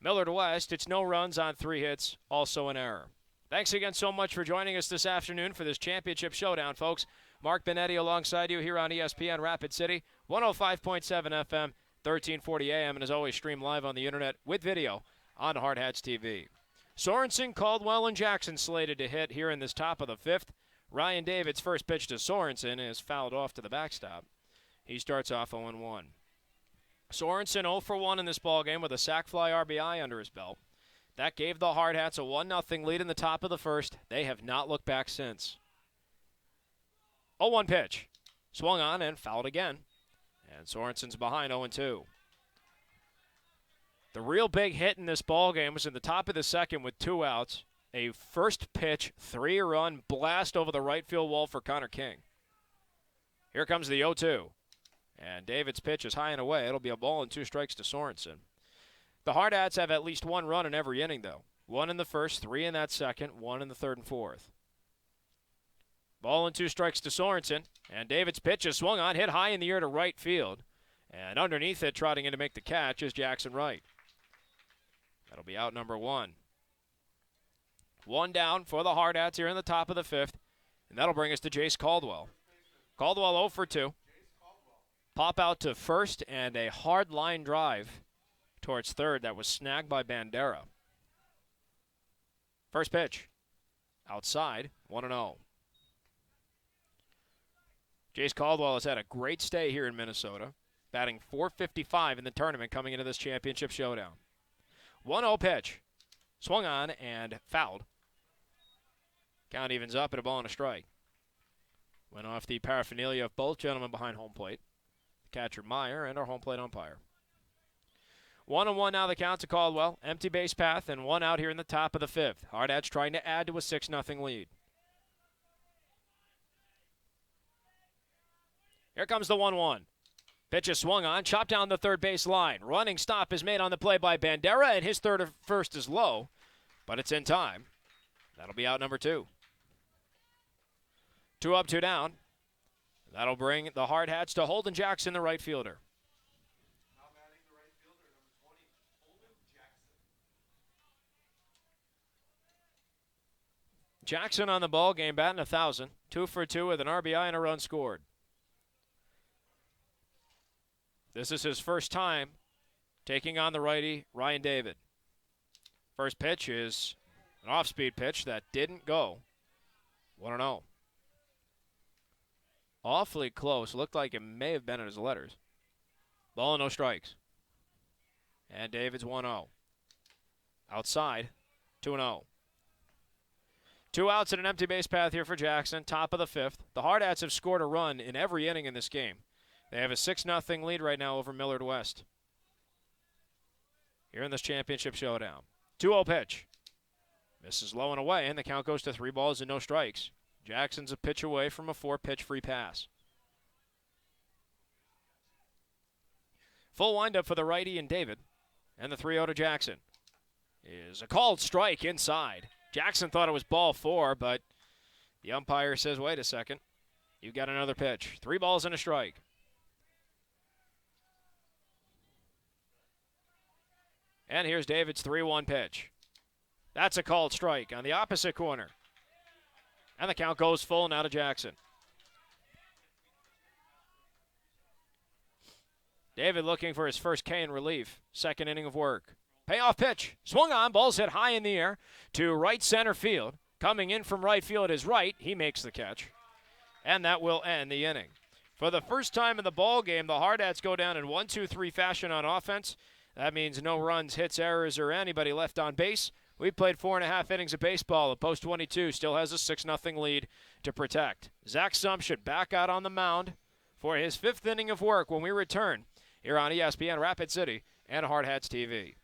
Millard West, it's no runs on 3 hits, also an error. Thanks again so much for joining us this afternoon for this championship showdown, folks. Mark Benetti alongside you here on ESPN Rapid City, 105.7 FM, 1340 AM, and as always, stream live on the internet with video on Hardhats-TV. Sorensen, Caldwell, and Jackson slated to hit here in this top of the 5th. Ryan David's first pitch to Sorensen is fouled off to the backstop. He starts off 0-1. Sorensen 0 for 1 in this ballgame with a sac fly RBI under his belt. That gave the Hardhats a 1-0 lead in the top of the 1st. They have not looked back since. 0-1 pitch. Swung on and fouled again. And Sorensen's behind 0-2. The real big hit in this ballgame was in the top of the 2nd with 2 outs. A first pitch, 3-run blast over the right field wall for Connor King. Here comes the 0-2. And David's pitch is high and away. It'll be a ball and 2 strikes to Sorensen. The Hardhats have at least 1 run in every inning, though. 1 in the 1st, 3 in that 2nd, 1 in the 3rd and 4th. Ball and 2 strikes to Sorensen. And David's pitch is swung on, hit high in the air to right field. And underneath it, trotting in to make the catch, is Jackson Wright. That'll be out number 1. 1 down for the Hardhats here in the top of the 5th. And that'll bring us to Jace Caldwell. Caldwell 0 for 2. Pop out to first and a hard line drive towards 3rd that was snagged by Bandera. First pitch. Outside, 1-0. Jace Caldwell has had a great stay here in Minnesota, batting .455 in the tournament coming into this championship showdown. 1-0 pitch. Swung on and fouled. Count evens up at a ball and a strike. Went off the paraphernalia of both gentlemen behind home plate. The catcher Meyer and our home plate umpire. 1-1 now the count to Caldwell. Empty base path and 1 out here in the top of the 5th. Hardhats trying to add to a 6-0 lead. Here comes the 1-1. Pitch is swung on, chopped down the 3rd base line. Running stop is made on the play by Bandera, and his 3rd of 1st is low, but it's in time. That'll be out number 2. 2 up, 2 down. That'll bring the Hardhats to Holden Jackson, the right fielder. Now batting the right fielder, number 20, Holden Jackson. Jackson on the ball game, batting 1,000. 2 for 2 with an RBI and a run scored. This is his first time taking on the righty, Ryan David. First pitch is an off-speed pitch that didn't go. 1-0. Awfully close. Looked like it may have been in his letters. Ball and no strikes. And David's 1-0. Outside, 2-0. 2 outs and an empty base path here for Jackson, top of the 5th. The Hardhats have scored a run in every inning in this game. They have a 6-0 lead right now over Millard West. Here in this championship showdown. 2-0 pitch. Misses low and away, and the count goes to 3 balls and no strikes. Jackson's a pitch away from a 4-pitch free pass. Full windup for the righty and David. And the 3-0 to Jackson is a called strike inside. Jackson thought it was ball 4, but the umpire says, wait a second. You got another pitch. 3 balls and a strike. And here's David's 3-1 pitch. That's a called strike on the opposite corner. And the count goes full now to Jackson. David looking for his first K in relief. Second inning of work. Payoff pitch. Swung on. Ball's hit high in the air to right center field. Coming in from right field is Wright. He makes the catch. And that will end the inning. For the first time in the ball game, the Hardhats go down in 1-2-3 fashion on offense. That means no runs, hits, errors, or anybody left on base. We played 4.5 innings of baseball. The post 22 still has a 6-0 lead to protect. Zach Sumption back out on the mound for his 5th inning of work when we return here on ESPN Rapid City and Hardhats-TV.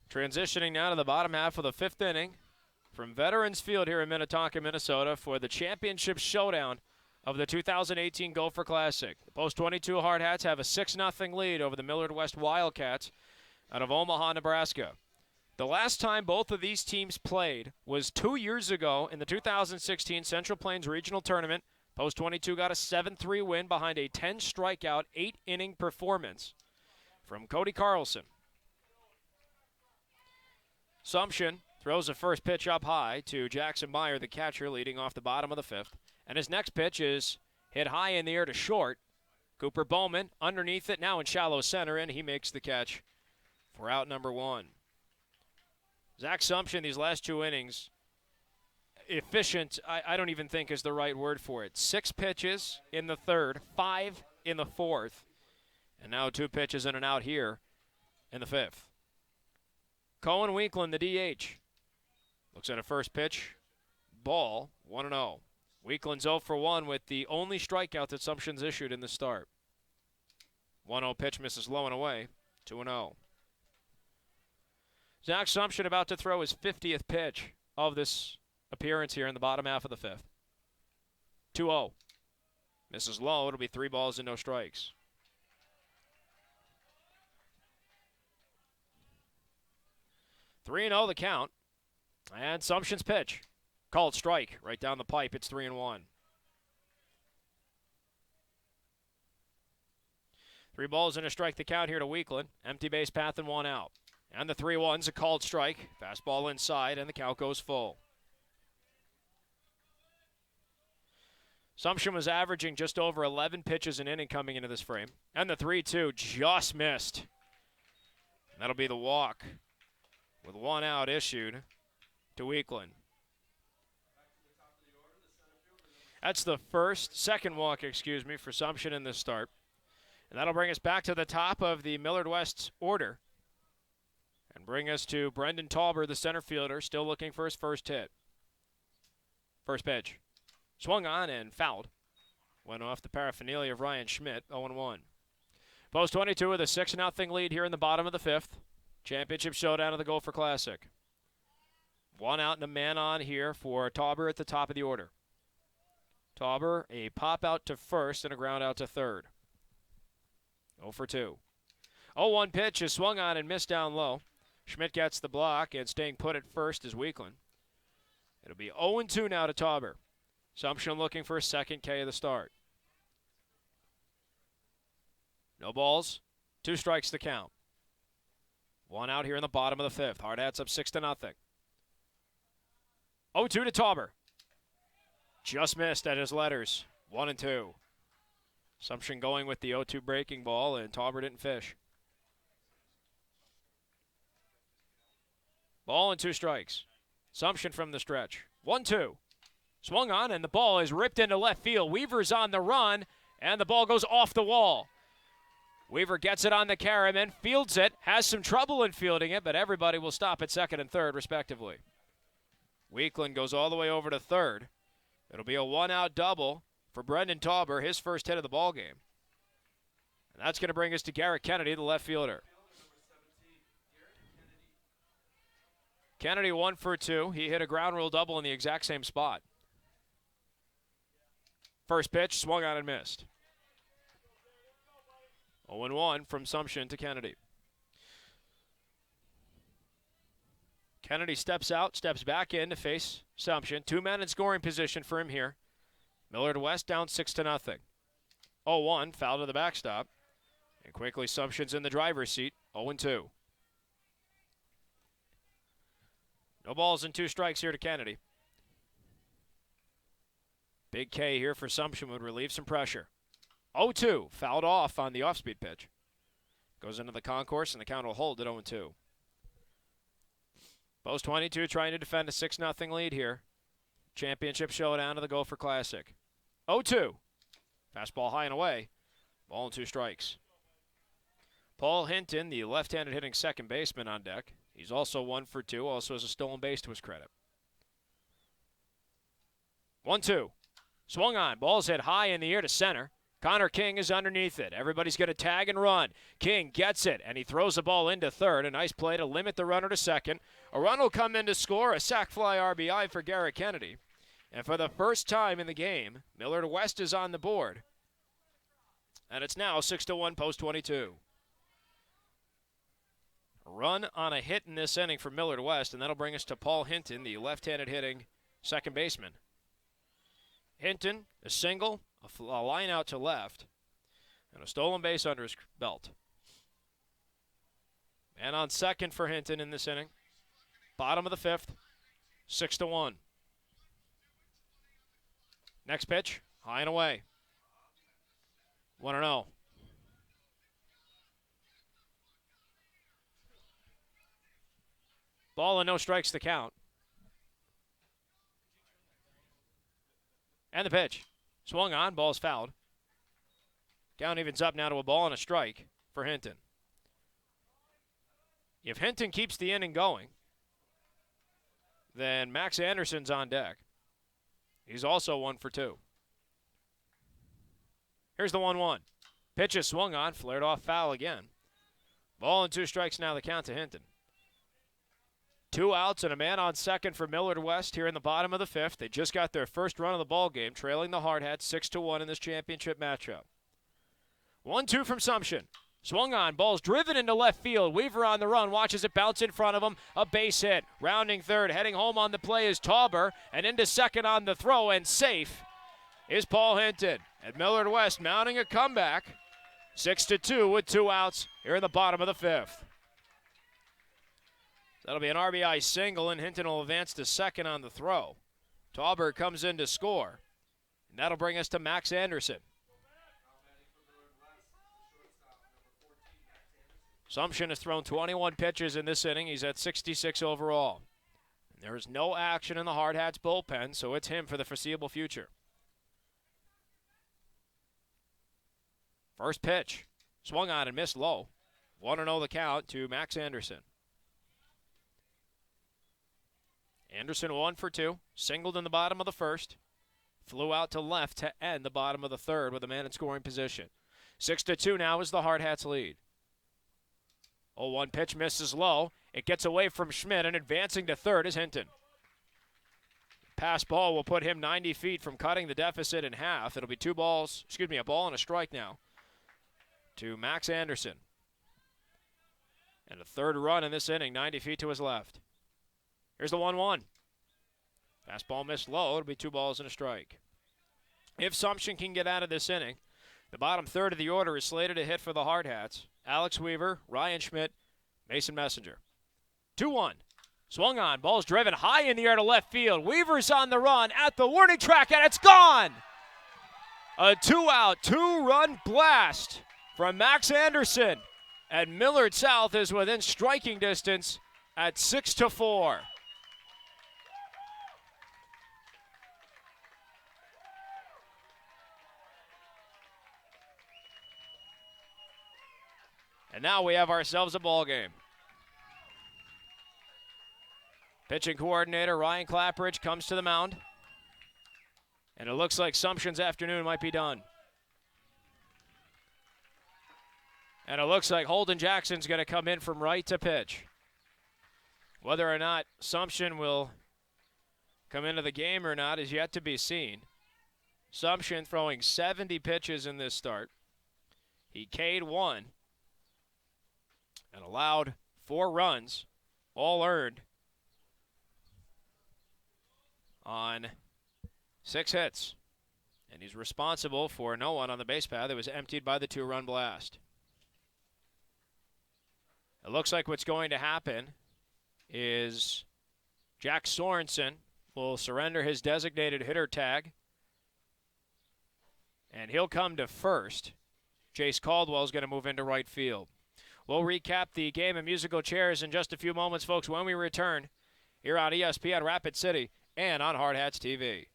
Transitioning now to the bottom half of the 5th inning from Veterans Field here in Minnetonka, Minnesota for the championship showdown of the 2018 Gopher Classic. The post 22 Hardhats have a 6-0 lead over the Millard West Wildcats out of Omaha, Nebraska. The last time both of these teams played was 2 years ago in the 2016 Central Plains Regional Tournament. Post 22 got a 7-3 win behind a 10-strikeout, 8-inning performance from Cody Carlson. Sumption throws the first pitch up high to Jackson Meyer, the catcher, leading off the bottom of the 5th. And his next pitch is hit high in the air to short. Cooper Bowman underneath it, now in shallow center, and he makes the catch for out number 1. Zach Sumption, these last 2 innings, efficient, I don't even think is the right word for it. 6 pitches in the 3rd, 5 in the 4th, and now 2 pitches and an out here in the 5th. Cohen Weekland, the DH, looks at a first pitch, ball, 1-0. Weekland's 0 for 1 with the only strikeout that Sumption's issued in the start. 1-0 pitch misses low and away, 2-0. Zach Sumption about to throw his 50th pitch of this appearance here in the bottom half of the 5th. 2-0. Misses low, it'll be 3 balls and no strikes. 3-0 the count. And Sumption's pitch. Called strike right down the pipe. It's 3-1. 3 balls and a strike the count here to Weekland. Empty base path and 1 out. And the 3-1's a called strike. Fastball inside and the count goes full. Sumption was averaging just over 11 pitches an inning coming into this frame. And the 3-2 just missed. That'll be the walk, with 1 out issued to Weekland. That's the second walk, for Sumption in this start. And that'll bring us back to the top of the Millard West order. And bring us to Brendan Tauber, the center fielder, still looking for his first hit. First pitch. Swung on and fouled. Went off the paraphernalia of Ryan Schmidt, 0-1. Post 22 with a 6-0 lead here in the bottom of the 5th. Championship showdown of the Gopher Classic. 1 out and a man on here for Tauber at the top of the order. Tauber, a pop out to first and a ground out to 3rd. 0 for 2. 0-1 pitch is swung on and missed down low. Schmidt gets the block, and staying put at first is Weekland. It'll be 0-2 now to Tauber. Sumption looking for a second K of the start. No balls, 2 strikes to count. 1 out here in the bottom of the 5th. Hardhats up 6-0. 0-2 to Tauber. Just missed at his letters. 1-2. Sumption going with the 0-2 breaking ball, and Tauber didn't fish. Ball and 2 strikes. Sumption from the stretch. 1-2. Swung on, and the ball is ripped into left field. Weaver's on the run, and the ball goes off the wall. Weaver gets it on the carry, and fields it, has some trouble in fielding it, but everybody will stop at second and third, respectively. Weakland goes all the way over to third. It'll be a one-out double for Brendan Tauber, his first hit of the ball game. And that's going to bring us to Garrett Kennedy, the left fielder. Kennedy 1 for 2. He hit a ground rule double in the exact same spot. First pitch, swung on and missed. 0-1 from Sumption to Kennedy. Kennedy steps out, steps back in to face Sumption. 2 men in scoring position for him here. Millard West down 6-0. 0-1, foul to the backstop. And quickly Sumption's in the driver's seat, 0-2. No balls and 2 strikes here to Kennedy. Big K here for Sumption would relieve some pressure. 0-2, fouled off on the off-speed pitch. Goes into the concourse, and the count will hold at 0-2. Post 22 trying to defend a 6-0 lead here. Championship showdown of the Gopher Classic. 0-2. Fastball high and away. Ball and 2 strikes. Paul Hinton, the left-handed hitting second baseman, on deck. He's also 1 for 2, also has a stolen base to his credit. 1-2. Swung on. Ball's hit high in the air to center. Connor King is underneath it. Everybody's going to tag and run. King gets it, and he throws the ball into third. A nice play to limit the runner to second. A run will come in to score, a sac fly RBI for Garrett Kennedy. And for the first time in the game, Millard West is on the board. And it's now 6-1 post 22. A run on a hit in this inning for Millard West, and that'll bring us to Paul Hinton, the left-handed hitting second baseman. Hinton, a single, a line out to left, and a stolen base under his belt. And on second for Hinton in this inning. Bottom of the 5th, 6-1. Next pitch, high and away. 1-0. Ball and no strikes to count. And the pitch. Swung on, ball's fouled. Count evens up now to a ball and a strike for Hinton. If Hinton keeps the inning going, then Max Anderson's on deck. He's also 1 for 2. Here's the 1-1. Pitch is swung on, flared off foul again. Ball and 2 strikes now the count to Hinton. 2 outs and a man on second for Millard West here in the bottom of the 5th. They just got their first run of the ball game, trailing the Hardhats 6-1 in this championship matchup. 1-2 from Sumption. Swung on, ball's driven into left field. Weaver on the run, watches it bounce in front of him. A base hit. Rounding third, heading home on the play is Tauber, and into second on the throw, and safe is Paul Hinton. And Millard West mounting a comeback. 6-2 with 2 outs here in the bottom of the 5th. That'll be an RBI single, and Hinton will advance to second on the throw. Tauber comes in to score, and that'll bring us to Max Anderson. Sumption has thrown 21 pitches in this inning. He's at 66 overall. And there is no action in the Hardhats bullpen, so it's him for the foreseeable future. First pitch, swung on and missed low. 1-0 the count to Max Anderson. Anderson 1 for 2, singled in the bottom of the 1st. Flew out to left to end the bottom of the 3rd with a man in scoring position. 6-2 now is the Hardhats lead. 0-1 pitch misses low. It gets away from Schmidt, and advancing to third is Hinton. Pass ball will put him 90 feet from cutting the deficit in half. It'll be a ball and a strike now to Max Anderson. And a third run in this inning, 90 feet to his left. Here's the 1-1. Fastball missed low. It'll be 2 balls and a strike. If Sumption can get out of this inning, the bottom third of the order is slated to hit for the Hardhats. Alex Weaver, Ryan Schmidt, Mason Messenger. 2-1. Swung on. Ball's driven high in the air to left field. Weaver's on the run at the warning track, and it's gone! A 2-out, 2-run blast from Max Anderson. And Millard South is within striking distance at 6-4. And now we have ourselves a ball game. Pitching coordinator Ryan Clappridge comes to the mound. And it looks like Sumption's afternoon might be done. And it looks like Holden Jackson's going to come in from right to pitch. Whether or not Sumption will come into the game or not is yet to be seen. Sumption throwing 70 pitches in this start. He K'd one and allowed 4 runs, all earned on 6 hits. And he's responsible for no one on the base path. It was emptied by the 2-run blast. It looks like what's going to happen is Jack Sorensen will surrender his designated hitter tag, and he'll come to first. Chase Caldwell is going to move into right field. We'll recap the game of musical chairs in just a few moments, folks, when we return here on ESPN Rapid City and on Hardhats-TV.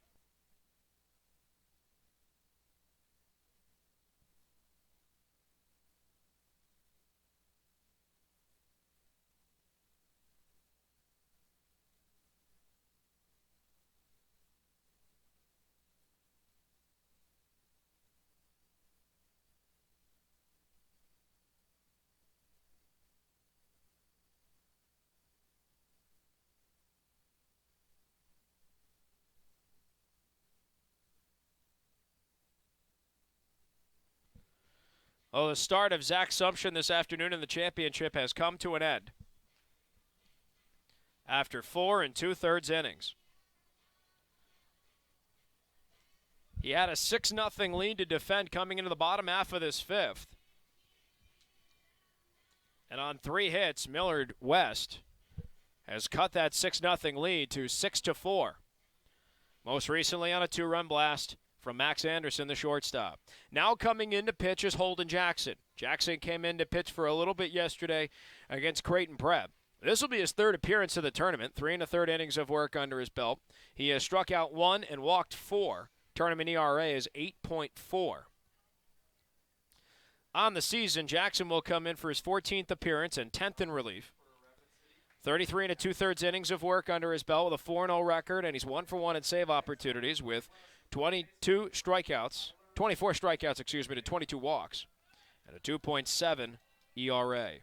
Well, the start of Zach Sumption this afternoon in the championship has come to an end after 4 2/3 innings. He had a 6-0 lead to defend coming into the bottom half of this 5th. And on 3 hits, Millard West has cut that 6-0 lead to 6-4. Most recently on a 2-run blast from Max Anderson, the shortstop. Now coming in to pitch is Holden Jackson. Jackson came in to pitch for a little bit yesterday against Creighton Prep. This will be his 3rd appearance of the tournament, 3 1/3 innings of work under his belt. He has struck out 1 and walked 4. Tournament ERA is 8.4. On the season, Jackson will come in for his 14th appearance and 10th in relief. 33 2/3 innings of work under his belt with a 4-0 record, and he's 1 for 1 in save opportunities with 24 strikeouts, to 22 walks, and a 2.7 ERA.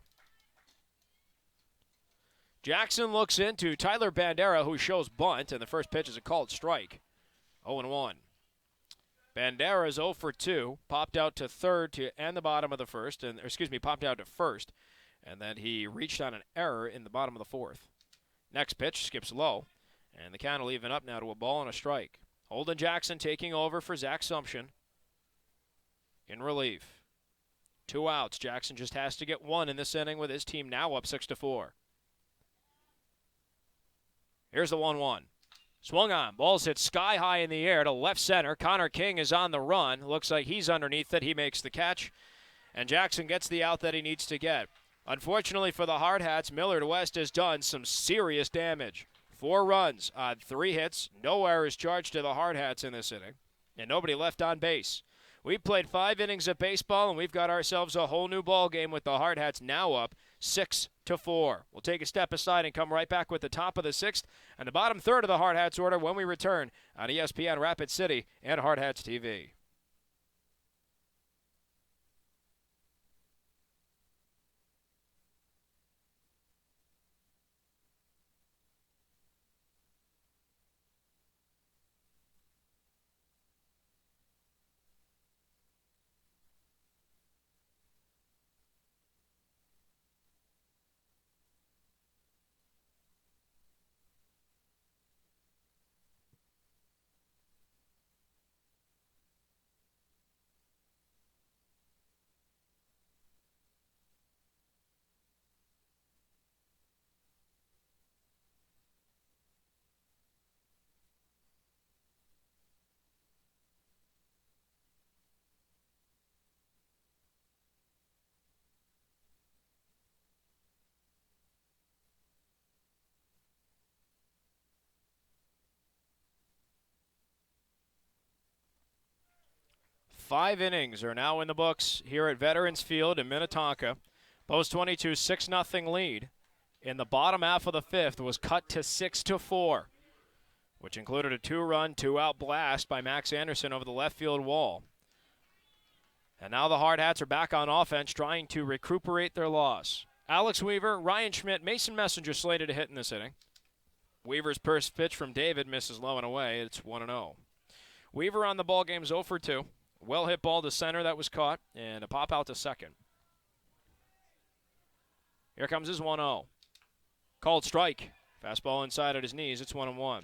Jackson looks into Tyler Bandera, who shows bunt, and the first pitch is a called strike. 0-1. Bandera is 0 for 2, popped out to third to end the bottom of the first, popped out to first, and then he reached on an error in the bottom of the 4th. Next pitch skips low, and the count will even up now to a ball and a strike. Holden Jackson taking over for Zach Sumption in relief. 2 outs. Jackson just has to get 1 in this inning with his team now up 6-4. Here's the 1-1. Swung on. Ball's hit sky high in the air to left center. Connor King is on the run. Looks like he's underneath it. He makes the catch, and Jackson gets the out that he needs to get. Unfortunately for the Hardhats, Millard West has done some serious damage. 4 runs on 3 hits, no errors charged to the Hardhats in this inning, and nobody left on base. We've played 5 innings of baseball, and we've got ourselves a whole new ball game with the Hardhats now up 6-4. We'll take a step aside and come right back with the top of the 6th and the bottom third of the Hardhats order when we return on ESPN Rapid City and Hardhats-TV. Five innings are now in the books here at Veterans Field in Minnetonka. Post 22 6-0 lead in the bottom half of the fifth was cut to 6-4, which included a 2-run, 2-out blast by Max Anderson over the left field wall. And now the Hardhats are back on offense, trying to recuperate their loss. Alex Weaver, Ryan Schmidt, Mason Messenger slated to hit in this inning. Weaver's first pitch from David misses low and away. It's 1-0. Weaver on the ball game 0 for 2. Well hit ball to center that was caught, and a pop out to second. Here comes his 1-0. Called strike. Fastball inside at his knees. It's 1-1.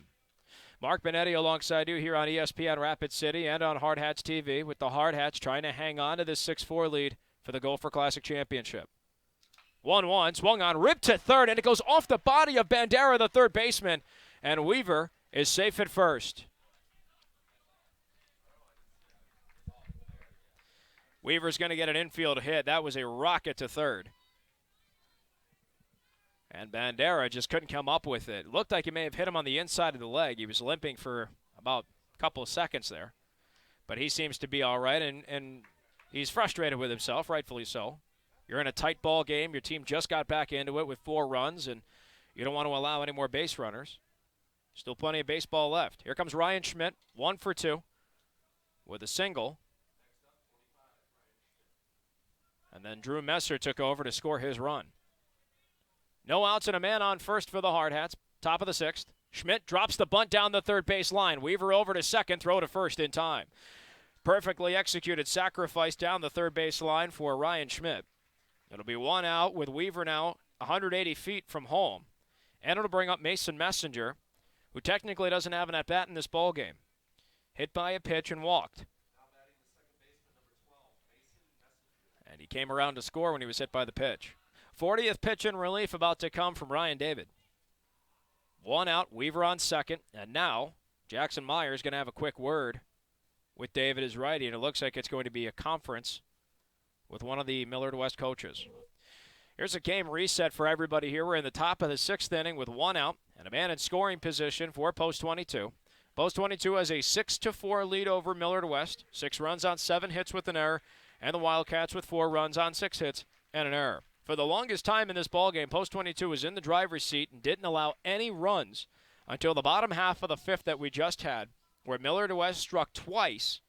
Mark Benetti alongside you here on ESPN Rapid City and on Hardhats-TV, with the Hardhats trying to hang on to this 6-4 lead for the Gopher Classic Championship. 1-1, swung on, ripped to third, and it goes off the body of Bandera, the third baseman, and Weaver is safe at first. Weaver's going to get an infield hit. That was a rocket to third. And Bandera just couldn't come up with it. Looked like he may have hit him on the inside of the leg. He was limping for about a couple of seconds there. But he seems to be all right, and he's frustrated with himself, rightfully so. You're in a tight ball game. Your team just got back into it with 4 runs, and you don't want to allow any more base runners. Still plenty of baseball left. Here comes Ryan Schmidt, 1 for 2 with a single. And then Drew Messer took over to score his run. No outs and a man on first for the Hardhats. Top of the 6th. Schmidt drops the bunt down the third base line. Weaver over to second, throw to first in time. Perfectly executed sacrifice down the third base line for Ryan Schmidt. It'll be 1 out with Weaver now 180 feet from home. And it'll bring up Mason Messenger, who technically doesn't have an at-bat in this ball game. Hit by a pitch and walked. And he came around to score when he was hit by the pitch. 40th pitch in relief about to come from Ryan David. 1 out, Weaver on second, and now Jackson Myers going to have a quick word with David as righty, and it looks like it's going to be a conference with one of the Millard West coaches. Here's a game reset for everybody here. We're in the top of the 6th inning with 1 out and a man in scoring position for Post 22. Post 22 has a 6-4 lead over Millard West. 6 runs on 7 hits with an error, and the Wildcats with 4 runs on 6 hits and an error. For the longest time in this ballgame, Post 22 was in the driver's seat and didn't allow any runs until the bottom half of the 5th that we just had, where Millard West struck twice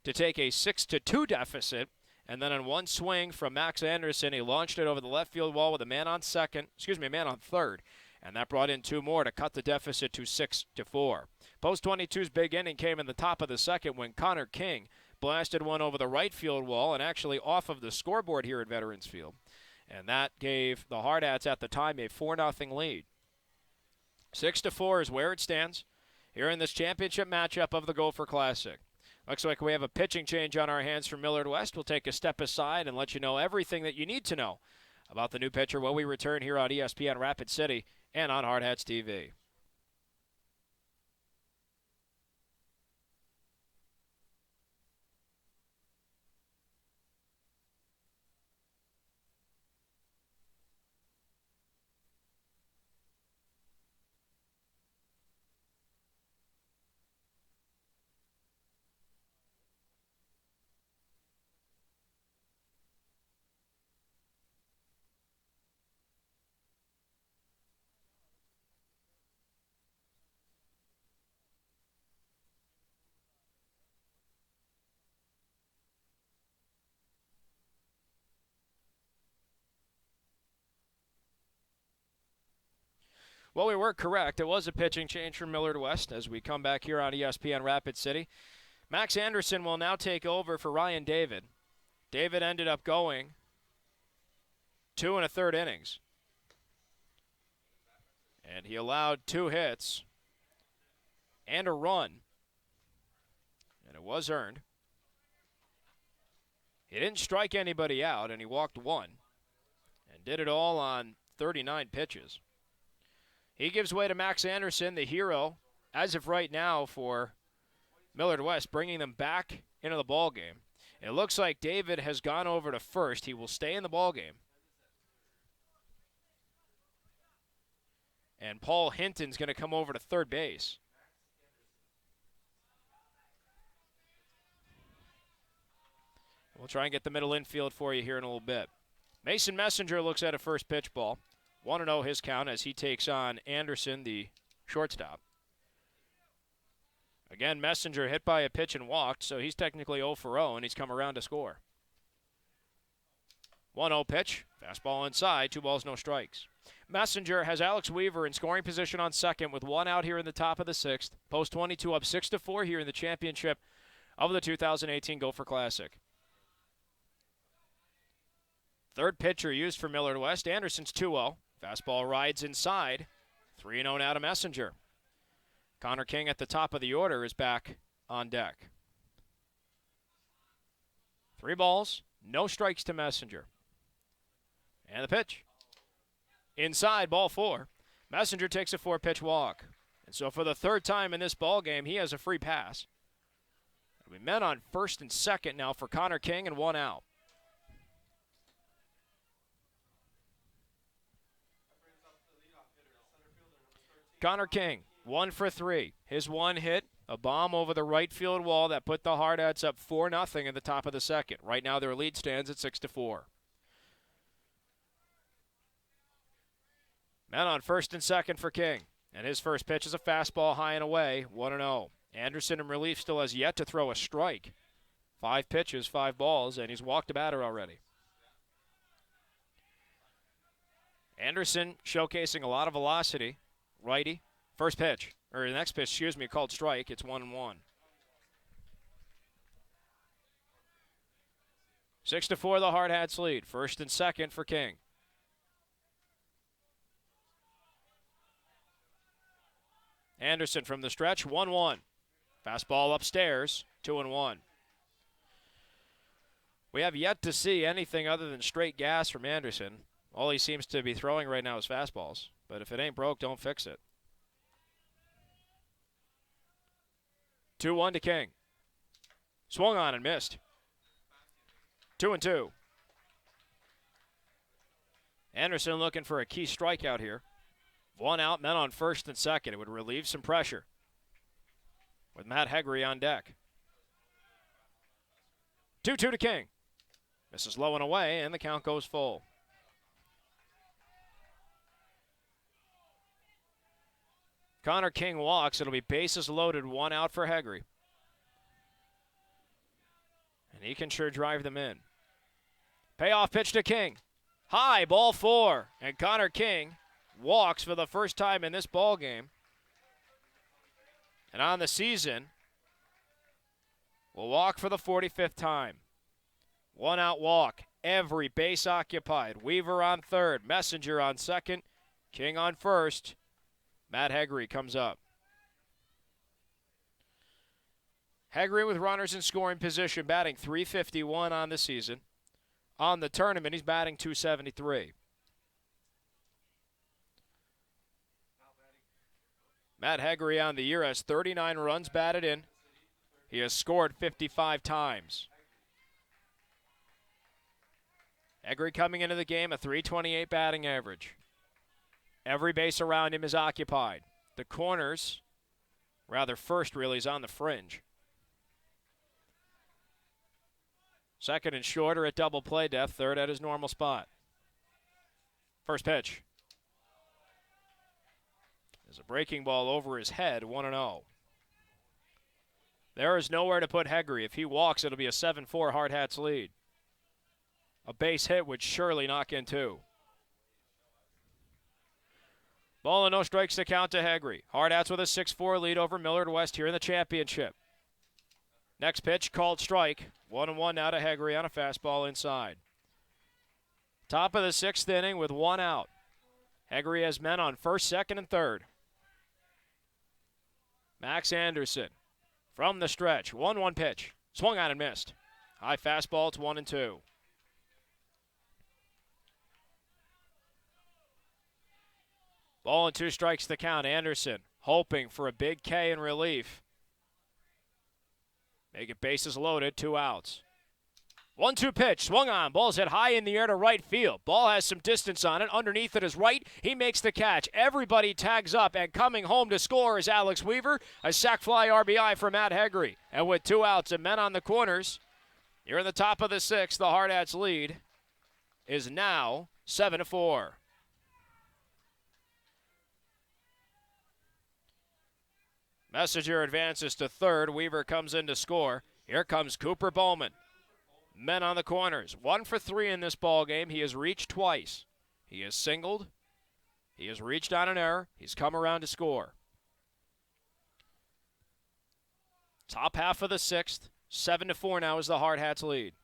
to take a 6-2 deficit, and then on one swing from Max Anderson, he launched it over the left field wall with a man on third, and that brought in 2 more to cut the deficit to 6-4. Post 22's big inning came in the top of the 2nd when Connor King blasted one over the right field wall and actually off of the scoreboard here at Veterans Field. And that gave the Hardhats at the time a 4-0 lead. 6-4 is where it stands here in this championship matchup of the Gopher Classic. Looks like we have a pitching change on our hands for Millard West. We'll take a step aside and let you know everything that you need to know about the new pitcher when we return here on ESPN Rapid City and on Hardhats-TV. Well, we were correct. It was a pitching change for Millard West as we come back here on ESPN Rapid City. Max Anderson will now take over for Ryan David. David ended up going 2 1/3 innings. And he allowed 2 hits and a run. And it was earned. He didn't strike anybody out, and he walked 1. And did it all on 39 pitches. He gives way to Max Anderson, the hero, as of right now for Millard West, bringing them back into the ballgame. It looks like David has gone over to first. He will stay in the ballgame. And Paul Hinton's going to come over to third base. We'll try and get the middle infield for you here in a little bit. Mason Messenger looks at a first pitch ball. 1-0 his count as he takes on Anderson, the shortstop. Again, Messenger hit by a pitch and walked, so he's technically 0 for 0, and he's come around to score. 1-0 pitch, fastball inside, 2 balls, no strikes. Messenger has Alex Weaver in scoring position on second with 1 out here in the top of the 6th. Post 22 up 6-4 here in the championship of the 2018 Gopher Classic. Third pitcher used for Millard West. Anderson's 2-0. Fastball rides inside. 3-0 now to Messenger. Connor King at the top of the order is back on deck. 3 balls, no strikes to Messenger. And the pitch. Inside, ball 4. Messenger takes a 4-pitch walk. And so for the 3rd time in this ball game, he has a free pass. We met on first and second now for Connor King and 1 out. Connor King, 1 for 3. His 1 hit, a bomb over the right field wall that put the Hardhats up 4-0 in the top of the 2nd. Right now their lead stands at 6-4. Men on first and second for King. And his first pitch is a fastball high and away, 1-0. Anderson in relief still has yet to throw a strike. 5 pitches, 5 balls, and he's walked a batter already. Anderson showcasing a lot of velocity. Righty. First pitch, or the next pitch, called strike. It's 1-1. 6-4 the Hardhats lead. First and second for King. Anderson from the stretch, 1-1. Fastball upstairs, 2-1. We have yet to see anything other than straight gas from Anderson. All he seems to be throwing right now is fastballs. But if it ain't broke, don't fix it. 2-1 to King. Swung on and missed. 2-2. Anderson looking for a key strikeout here. 1 out, men on first and second. It would relieve some pressure with Matt Hegre on deck. 2-2 to King. Misses low and away, and the count goes full. Connor King walks. It'll be bases loaded, 1 out for Hegre. And he can sure drive them in. Payoff pitch to King. High, ball 4. And Connor King walks for the first time in this ball game. And on the season, will walk for the 45th time. 1 out walk. Every base occupied. Weaver on third. Messenger on second. King on first. Matt Hegre comes up. Hegre with runners in scoring position, batting .351 on the season. On the tournament, he's batting .273. Matt Hegre on the year has 39 runs batted in. He has scored 55 times. Hegre coming into the game, a .328 batting average. Every base around him is occupied. The corners, rather first really, is on the fringe. Second and shorter at double play depth, third at his normal spot. First pitch. There's a breaking ball over his head, 1-0. There is nowhere to put Hegre. If he walks, it'll be a 7-4 Hardhats lead. A base hit would surely knock in 2. Ball and no strikes to count to Hegre. Hardhats with a 6-4 lead over Millard West here in the championship. Next pitch, called strike. 1-1 now to Hegre on a fastball inside. Top of the 6th inning with 1 out. Hegre has men on first, second, and third. Max Anderson from the stretch. 1-1 pitch. Swung on and missed. High fastball, it's 1-2. Ball and 2 strikes to count. Anderson hoping for a big K in relief. Make it bases loaded, 2 outs. 1-2 pitch, swung on, ball's hit high in the air to right field. Ball has some distance on it, underneath it is right, he makes the catch. Everybody tags up, and coming home to score is Alex Weaver. A sac fly RBI for Matt Hegre. And with 2 outs and men on the corners, you're in the top of the 6th, the Hardhats lead is now 7-4. Messenger advances to third. Weaver comes in to score. Here comes Cooper Bowman. Men on the corners. 1 for 3 in this ball game. He has reached twice. He has singled. He has reached on an error. He's come around to score. Top half of the 6th. 7-4 now is the Hardhats lead.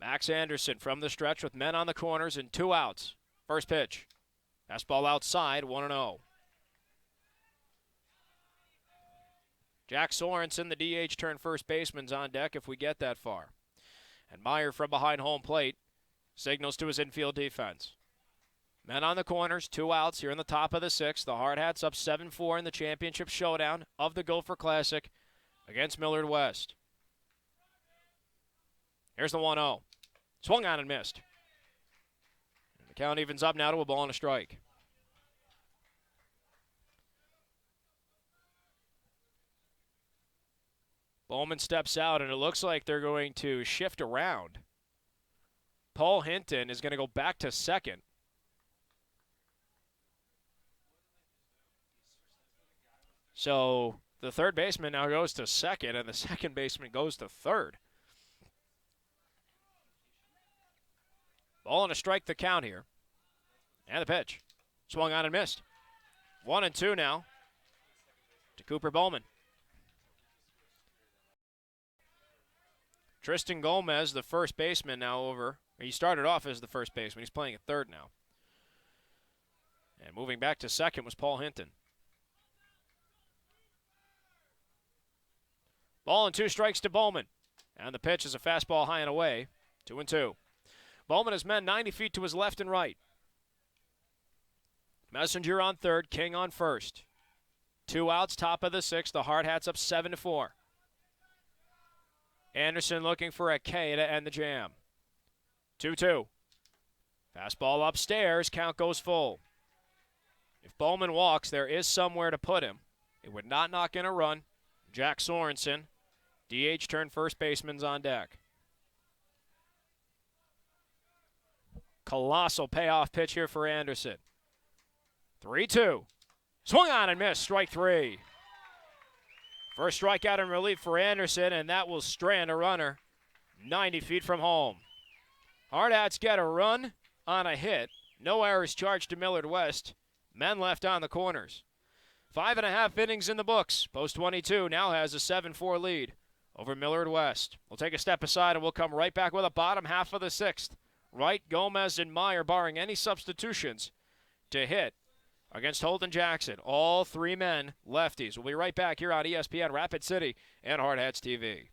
Max Anderson from the stretch with men on the corners and 2 outs. First pitch. Fastball outside, 1-0. Jack Sorensen, the DH turned first baseman's on deck if we get that far. And Meyer from behind home plate signals to his infield defense. Men on the corners, 2 outs here in the top of the 6th. The Hardhats up 7-4 in the championship showdown of the Gopher Classic against Millard West. Here's the 1-0. Swung on and missed. And the count evens up now to a ball and a strike. Bowman steps out, and it looks like they're going to shift around. Paul Hinton is going to go back to second. So the third baseman now goes to second, and the second baseman goes to third. Ball and a strike the count here. And the pitch. Swung on and missed. 1-2 now to Cooper Bowman. Tristan Gomez, the first baseman, now over. He started off as the first baseman. He's playing at third now. And moving back to second was Paul Hinton. Ball and 2 strikes to Bowman. And the pitch is a fastball high and away. 2-2. Bowman has men 90 feet to his left and right. Messenger on third, King on first. 2 outs, top of the 6th. The Hardhats up 7-4. Anderson looking for a K to end the jam. 2-2. Fastball upstairs, count goes full. If Bowman walks, there is somewhere to put him. It would not knock in a run. Jack Sorensen, DH turned first baseman's on deck. Colossal payoff pitch here for Anderson. 3-2. Swung on and missed, strike 3. First strikeout in relief for Anderson, and that will strand a runner 90 feet from home. Hardhats get a run on a hit. No errors charged to Millard West. Men left on the corners. 5.5 innings in the books. Post 22 now has a 7-4 lead over Millard West. We'll take a step aside and we'll come right back with a bottom half of the 6th. Wright, Gomez, and Meyer, barring any substitutions, to hit against Holden Jackson. All 3 men lefties. We'll be right back here on ESPN Rapid City and Hardhats-TV.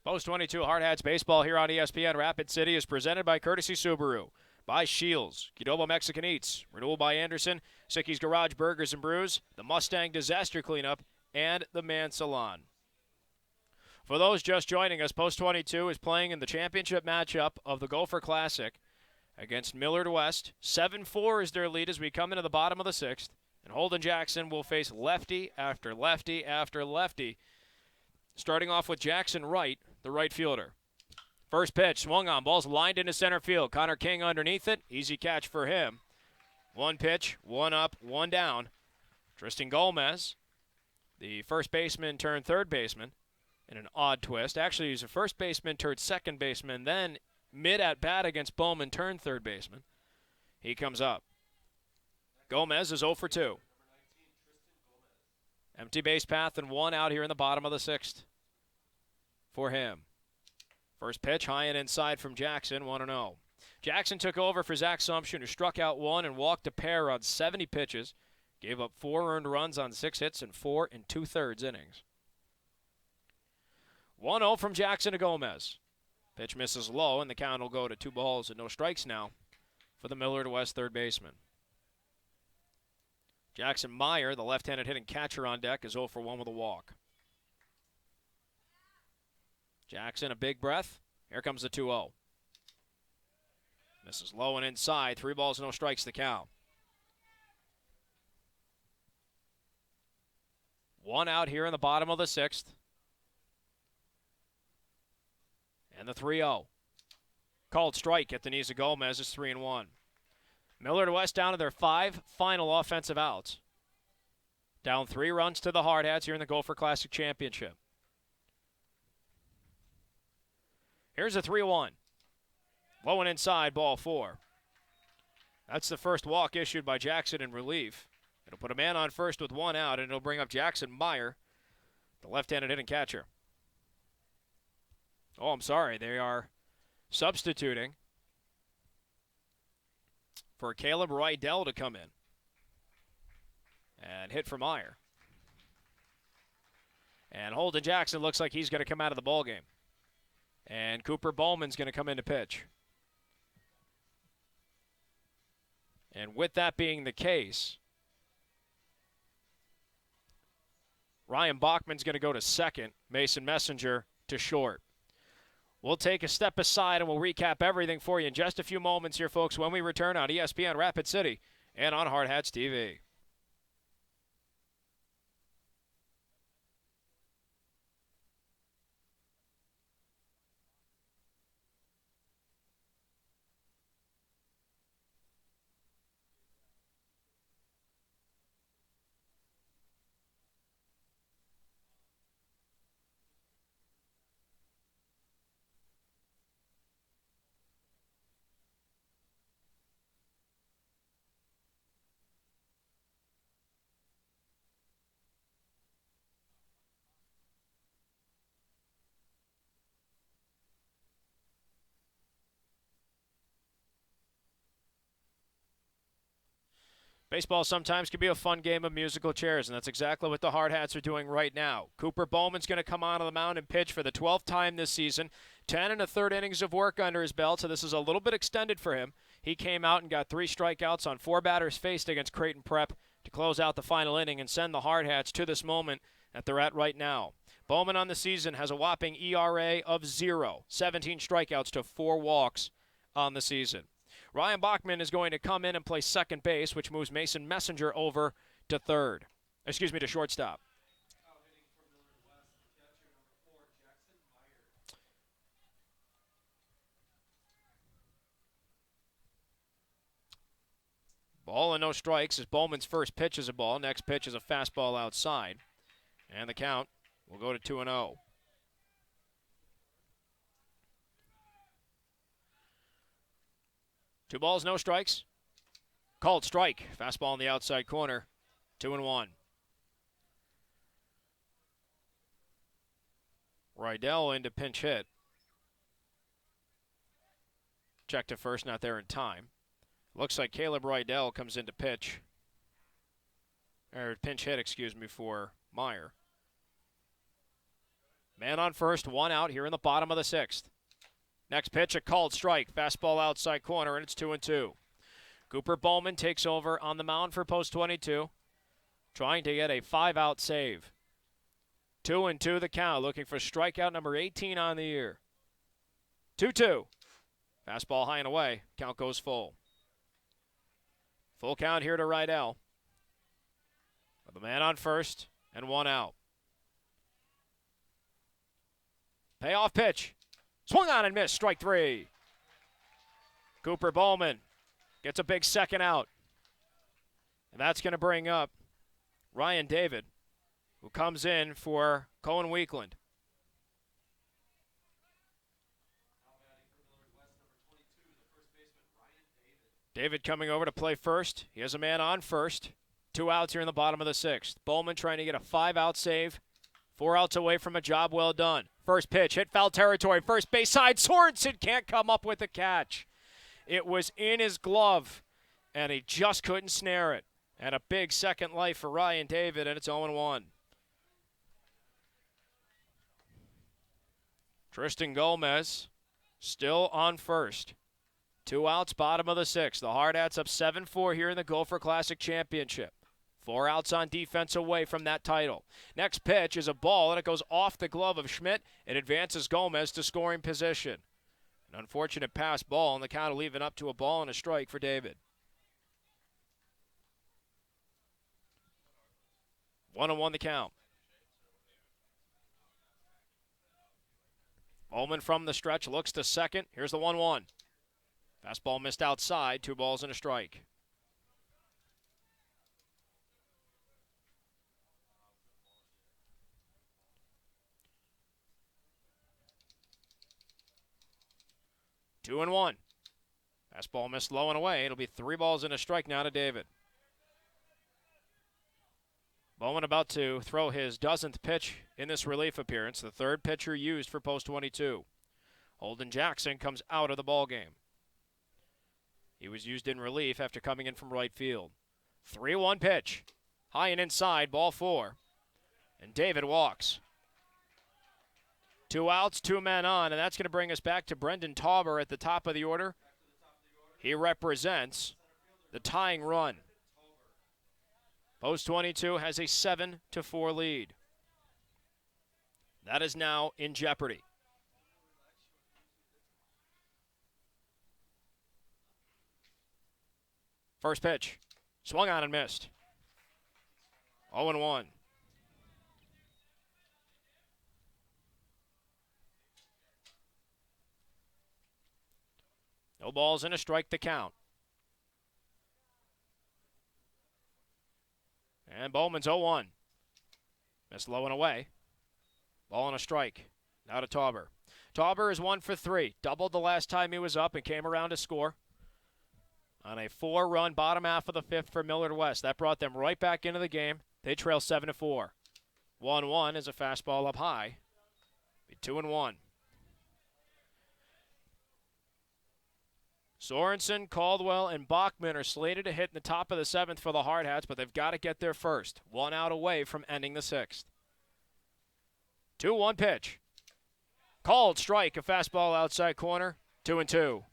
Post 22 Hardhats baseball here on ESPN Rapid City is presented by Courtesy Subaru, by Shields, Qdoba Mexican Eats, Renewal by Anderson, Sicky's Garage Burgers and Brews, the Mustang Disaster Cleanup, and the Man Salon. For those just joining us, Post 22 is playing in the championship matchup of the Gopher Classic against Millard West. 7-4 is their lead as we come into the bottom of the 6th, and Holden Jackson will face lefty after lefty after lefty, starting off with Jackson Wright, the right fielder. First pitch, swung on, ball's lined into center field. Connor King underneath it, easy catch for him. 1 pitch, 1 up, 1 down. Tristan Gomez, the first baseman turned third baseman in an odd twist. Actually, he's a first baseman turned second baseman, then mid at bat against Bowman turned third baseman. He comes up. Gomez is 0 for 2. Empty base path and 1 out here in the bottom of the 6th for him. First pitch, high and inside from Jackson, 1-0. Jackson took over for Zach Sumption, who struck out 1 and walked a pair on 70 pitches. Gave up 4 earned runs on 6 hits in 4 2/3 innings. 1-0 from Jackson to Gomez. Pitch misses low, and the count will go to 2 balls and no strikes now for the Millard West third baseman. Jackson Meyer, the left-handed hitting catcher on deck, is 0 for 1 with a walk. Jackson, a big breath. Here comes the 2-0. Misses low and inside. 3 balls, no strikes, the count. 1 out here in the bottom of the 6th. And the 3-0. Called strike at the knees of Gomez is 3-1. Millard West down to their 5 final offensive outs. Down 3 runs to the Hardhats here in the Gopher Classic Championship. Here's a 3-1. Low and inside, ball 4. That's the first walk issued by Jackson in relief. It'll put a man on first with 1 out, and it'll bring up Jackson Meyer, the left-handed hitting catcher. Oh, I'm sorry. They are substituting for Caleb Rydell to come in and hit for Meyer. And Holden Jackson looks like he's going to come out of the ballgame. And Cooper Bowman's going to come in to pitch. And with that being the case, Ryan Bachman's going to go to second, Mason Messenger to short. We'll take a step aside and we'll recap everything for you in just a few moments here, folks, when we return on ESPN Rapid City and on Hardhats-TV. Baseball sometimes can be a fun game of musical chairs, and that's exactly what the Hardhats are doing right now. Cooper Bowman's going to come onto the mound and pitch for the 12th time this season. 10 1/3 innings of work under his belt, so this is a little bit extended for him. He came out and got 3 strikeouts on 4 batters faced against Creighton Prep to close out the final inning and send the Hardhats to this moment that they're at right now. Bowman on the season has a whopping ERA of 0, 17 strikeouts to 4 walks on the season. Ryan Bachman is going to come in and play second base, which moves Mason Messenger over to to shortstop. Ball and no strikes as Bowman's first pitch is a ball. Next pitch is a fastball outside. And the count will go to 2-0. Two balls, no strikes. Called strike. Fastball in the outside corner. 2-1. Rydell into pinch hit. Check to first, not there in time. Looks like Caleb Rydell comes into pinch hit, for Meyer. Man on first, 1 out here in the bottom of the 6th. Next pitch, a called strike. Fastball outside corner, and it's 2-2. Cooper Bowman takes over on the mound for post 22, trying to get a 5-out save. 2-2 the count, looking for strikeout number 18 on the year. 2-2. Fastball high and away. Count goes full. Full count here to Rydell. With a man on first and 1 out. Payoff pitch. Swung on and missed. Strike 3. Cooper Bowman gets a big second out. And that's going to bring up Ryan David, who comes in for Cohen Weekland. David coming over to play first. He has a man on first. 2 outs here in the bottom of the 6th. Bowman trying to get a 5-out save. 4 outs away from a job well done. First pitch, hit foul territory. First base side, Sorensen can't come up with the catch. It was in his glove, and he just couldn't snare it. And a big second life for Ryan David, and it's 0-1. Tristan Gomez still on first. 2 outs, bottom of the 6th. The Hardhats up 7-4 here in the Gopher Classic Championship. 4 outs on defense away from that title. Next pitch is a ball, and it goes off the glove of Schmidt. It advances Gomez to scoring position. An unfortunate pass ball, and the count will leave it up to a ball and a strike for David. 1-1 the count. Bowman from the stretch looks to second. Here's the 1-1. Fastball missed outside. 2 balls and a strike. Two and 1. Fastball missed low and away. It'll be 3 balls and a strike now to David. Bowman about to throw his dozenth pitch in this relief appearance, the 3rd pitcher used for post 22. Holden Jackson comes out of the ballgame. He was used in relief after coming in from right field. 3-1 pitch. High and inside, ball 4. And David walks. 2 outs, 2 men on, and that's going to bring us back to Brendan Tauber at the top of the order. He represents the tying run. Post 22 has a 7-4 lead. That is now in jeopardy. First pitch. Swung on and missed. 0-1. No balls and a strike to count. And Bowman's 0-1. Missed low and away. Ball and a strike. Now to Tauber. Tauber is 1 for 3. Doubled the last time he was up and came around to score. On a 4-run bottom half of the 5th for Millard West. That brought them right back into the game. They trail 7-4. 1-1 is a fastball up high. Be 2-1. Sorensen, Caldwell, and Bachman are slated to hit in the top of the 7th for the Hardhats, but they've got to get there first. 1 out away from ending the 6th. 2-1 pitch. Called strike, a fastball outside corner. 2-2.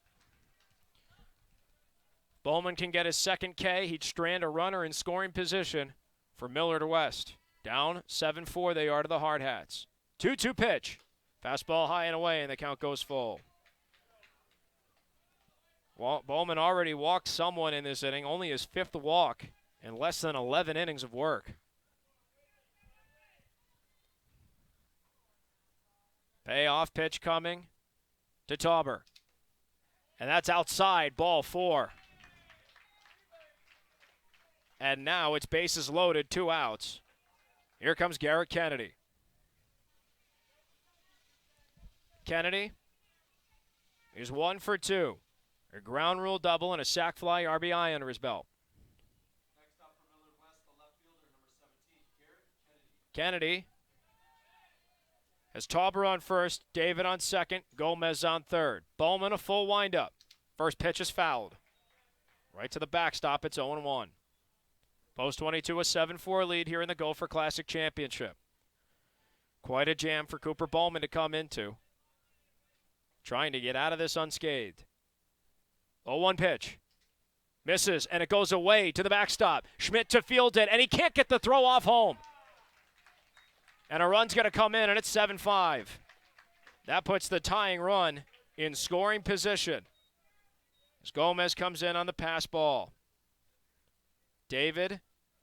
Bowman can get his 2nd K. He'd strand a runner in scoring position for Millard West. Down 7-4 they are to the Hardhats. 2-2 pitch. Fastball high and away, and the count goes full. Bowman already walked someone in this inning, only his 5th walk in less than 11 innings of work. Payoff pitch coming to Tauber. And that's outside, ball 4. And now it's bases loaded, 2 outs. Here comes Garrett Kennedy. Kennedy is 1 for 2. A ground rule double and a sac fly RBI under his belt. Next up for Millard West, the left fielder, number 17, Garrett Kennedy. Kennedy has Tauber on first, David on second, Gomez on third. Bowman a full windup. First pitch is fouled. Right to the backstop, it's 0-1. Post 22, a 7-4 lead here in the Gopher Classic Championship. Quite a jam for Cooper Bowman to come into. Trying to get out of this unscathed. 0-1 pitch. Misses, and it goes away to the backstop. Schmidt to field it, and he can't get the throw off home. And a run's going to come in, and it's 7-5. That puts the tying run in scoring position as Gomez comes in on the pass ball. David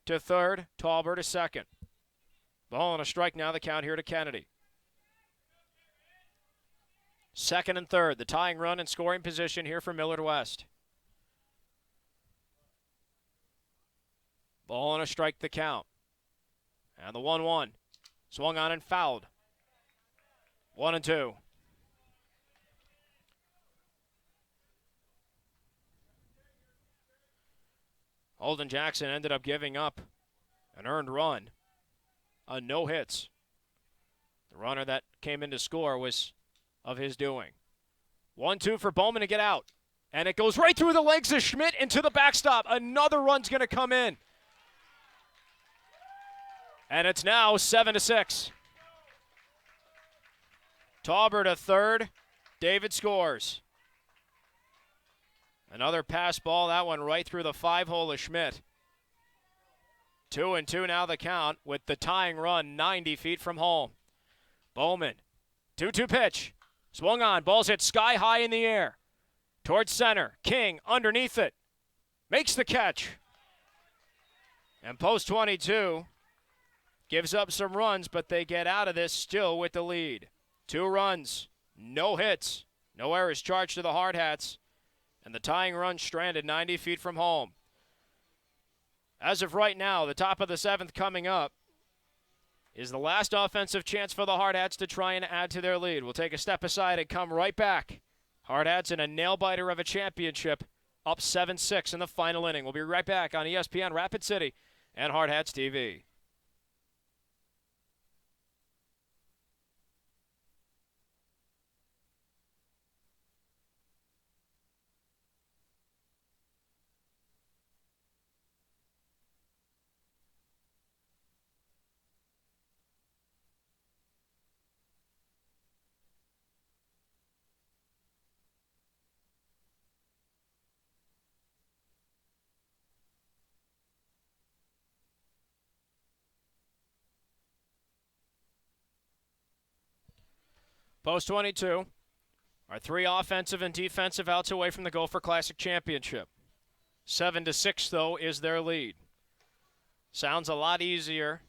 to third, Tauber to second. Ball and a strike now, the count here to Kennedy. Second and third, the tying run in scoring position here for Millard West. Ball and a strike, the count. And the 1-1. Swung on and fouled. 1-2. Holden Jackson ended up giving up an earned run on no hits. The runner that came in to score was of his doing. 1-2 for Bowman to get out. And it goes right through the legs of Schmidt into the backstop. Another run's going to come in. And it's now 7-6. Tauber to third. David scores. Another pass ball, that one right through the 5-hole of Schmidt. 2-2 now the count with the tying run 90 feet from home. Bowman, 2-2 pitch. Swung on, ball's hit sky high in the air. Towards center, King underneath it. Makes the catch. And post 22 gives up some runs, but they get out of this still with the lead. 2 runs, no hits, no errors charged to the Hardhats, and the tying run stranded 90 feet from home. As of right now, the top of the 7th coming up is the last offensive chance for the Hardhats to try and add to their lead. We'll take a step aside and come right back. Hardhats in a nail-biter of a championship, up 7-6 in the final inning. We'll be right back on ESPN Rapid City and Hardhats-TV. Post 22 are 3 offensive and defensive outs away from the Gopher Classic Championship. 7-6, though, is their lead. Sounds a lot easier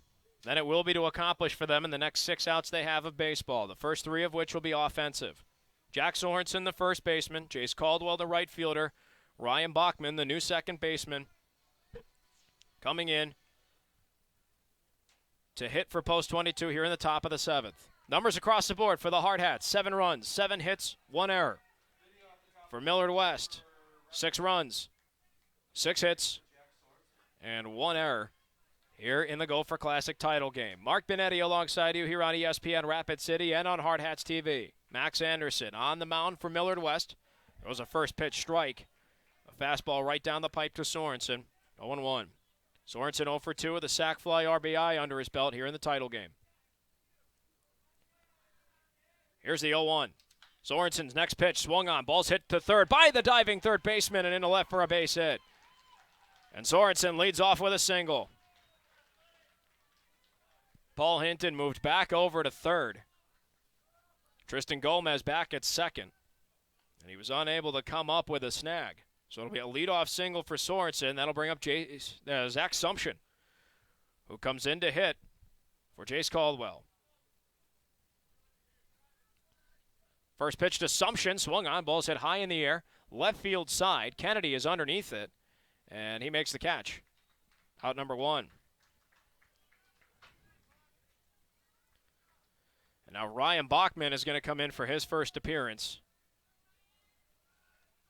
than it will be to accomplish for them in the next 6 outs they have of baseball, the first 3 of which will be offensive. Jack Sorensen, the first baseman, Jace Caldwell, the right fielder, Ryan Bachman, the new second baseman, coming in to hit for post 22 here in the top of the 7th. Numbers across the board for the Hardhats: 7 runs, 7 hits, 1 error. For Millard West, 6 runs, 6 hits, and 1 error here in the Gopher Classic title game. Mark Benetti alongside you here on ESPN Rapid City and on Hardhats-TV. Max Anderson on the mound for Millard West. There was a first pitch strike. A fastball right down the pipe to Sorensen. 0-1. Sorensen 0 for 2 with a sac fly RBI under his belt here in the title game. Here's the 0-1. Sorensen's next pitch swung on. Ball's hit to third by the diving third baseman and into left for a base hit. And Sorensen leads off with a single. Paul Hinton moved back over to third. Tristan Gomez back at second. And he was unable to come up with a snag. So it'll be a leadoff single for Sorensen. That'll bring up Zach Sumption, who comes in to hit for Jace Caldwell. First pitch to Sumption, swung on, ball's hit high in the air, left field side. Kennedy is underneath it, and he makes the catch. Out number 1. And now Ryan Bachman is going to come in for his first appearance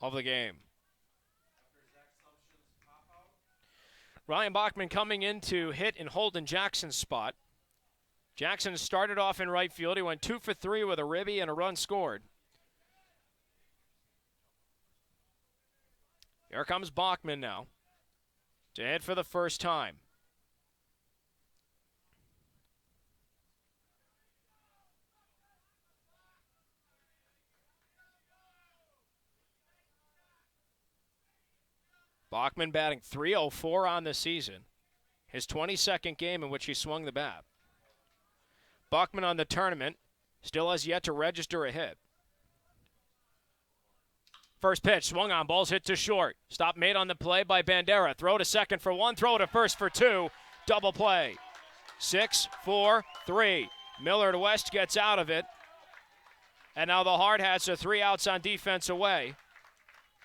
of the game. Ryan Bachman coming in to hit in Holden Jackson's spot. Jackson started off in right field. He went 2 for 3 with a ribby and a run scored. Here comes Bachman now to hit for the first time. Bachman batting .304 on the season. His 22nd game in which he swung the bat. Bachman on the tournament still has yet to register a hit. First pitch, swung on, ball's hit to short. Stop made on the play by Bandera. Throw to second for 1, throw to first for 2. Double play. 6-4-3. Millard West gets out of it. And now the Hardhats are 3 outs on defense away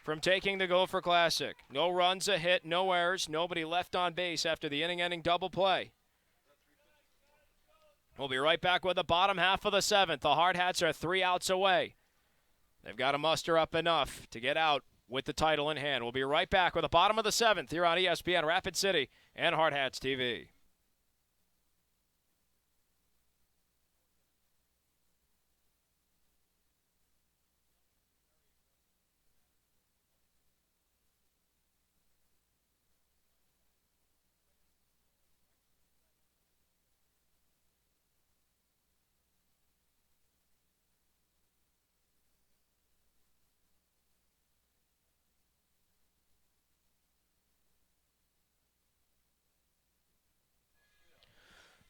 from taking the Gopher Classic. No runs, a hit, no errors, nobody left on base after the inning-ending double play. We'll be right back with the bottom half of the 7th. The Hardhats are 3 outs away. They've got to muster up enough to get out with the title in hand. We'll be right back with the bottom of the 7th here on ESPN Rapid City and Hardhats-TV.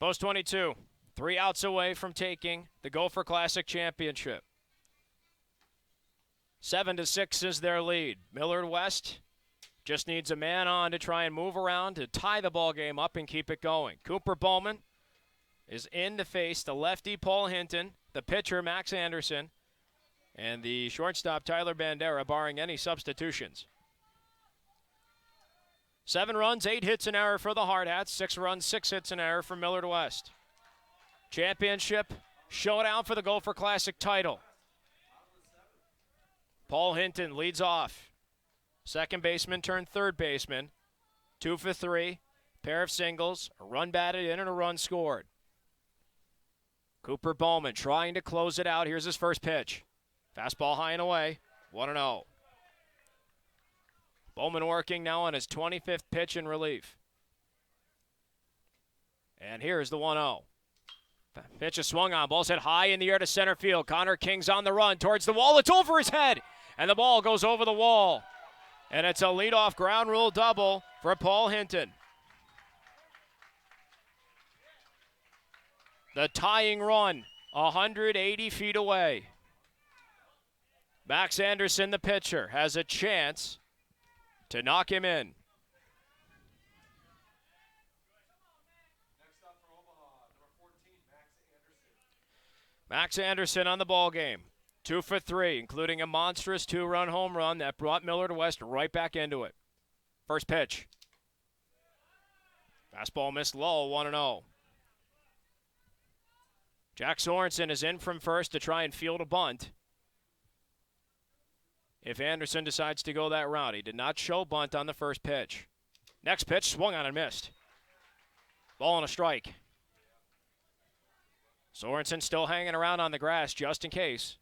Post 22, 3 outs away from taking the Gopher Classic Championship. 7-6 is their lead. Millard West just needs a man on to try and move around to tie the ball game up and keep it going. Cooper Bowman is in to face the lefty Paul Hinton, the pitcher Max Anderson, and the shortstop Tyler Bandera, barring any substitutions. 7 runs, 8 hits, an error for the Hardhats. 6 runs, 6 hits, an error for Millard West. Championship showdown for the Gopher Classic title. Paul Hinton leads off. Second baseman turned third baseman. 2 for 3. Pair of singles, a run batted in and a run scored. Cooper Bowman trying to close it out. Here's his first pitch. Fastball high and away. 1-0. Bowman working now on his 25th pitch in relief. And here's the 1-0. Pitch is swung on. Ball's hit high in the air to center field. Connor King's on the run towards the wall. It's over his head. And the ball goes over the wall. And it's a leadoff ground rule double for Paul Hinton. The tying run, 180 feet away. Max Anderson, the pitcher, has a chance to knock him in. Next up for Omaha, number 14, Max Anderson. Max Anderson on the ball game. 2 for 3, including a monstrous 2-run home run that brought Millard West right back into it. First pitch. Fastball missed low, 1-0. Jack Sorensen is in from first to try and field a bunt. If Anderson decides to go that route, he did not show bunt on the first pitch. Next pitch, swung on and missed. Ball and a strike. Sorensen still hanging around on the grass just in case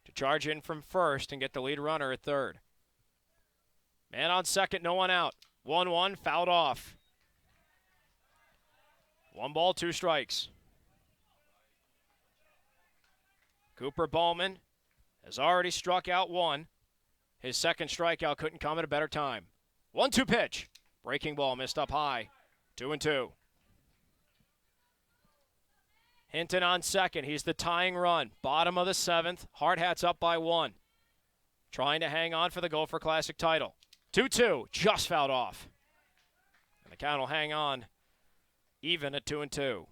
to charge in from first and get the lead runner at third. Man on second, no one out. 1-1, fouled off. 1 ball, 2 strikes. Cooper Bowman has already struck out 1. His second strikeout couldn't come at a better time. 1-2 pitch. Breaking ball missed up high. 2-2. Hinton on second. He's the tying run. Bottom of the 7th. Hardhats up by 1. Trying to hang on for the Gopher Classic title. 2-2. Just fouled off. And the count will hang on even at 2-2.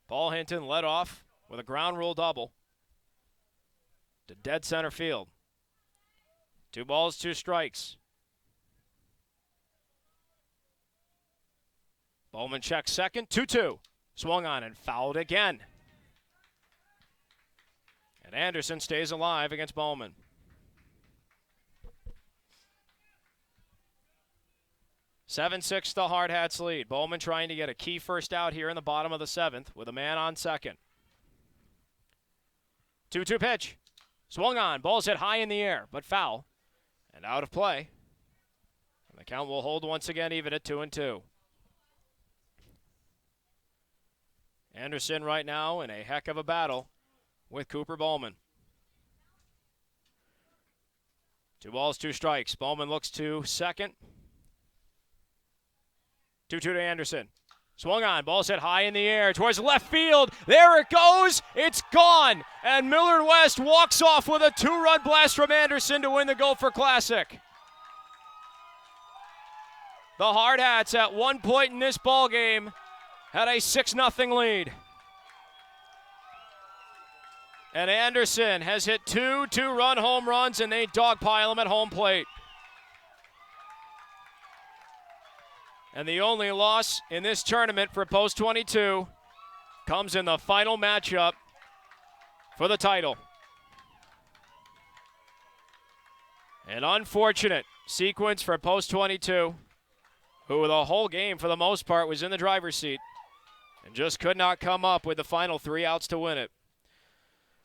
Paul Hinton led off with a ground rule double to dead center field. 2 balls, 2 strikes. Bowman checks second, 2-2. Swung on and fouled again. And Anderson stays alive against Bowman. 7-6 the Hardhats lead. Bowman trying to get a key first out here in the bottom of the 7th with a man on second. 2-2 pitch. Swung on. Ball's hit high in the air, but foul. And out of play. And the count will hold once again even at 2-2. Anderson right now in a heck of a battle with Cooper Bowman. 2 balls, 2 strikes. Bowman looks to second. 2-2 to Anderson. Swung on. Ball's hit high in the air towards left field. There it goes. It's gone. And Millard West walks off with a 2-run blast from Anderson to win the Gopher Classic. The Hardhats at one point in this ball game had a 6-0 lead. And Anderson has hit 2 2-run home runs, and they dogpile him at home plate. And the only loss in this tournament for Post 22 comes in the final matchup for the title. An unfortunate sequence for Post 22, who the whole game for the most part was in the driver's seat and just could not come up with the final 3 outs to win it.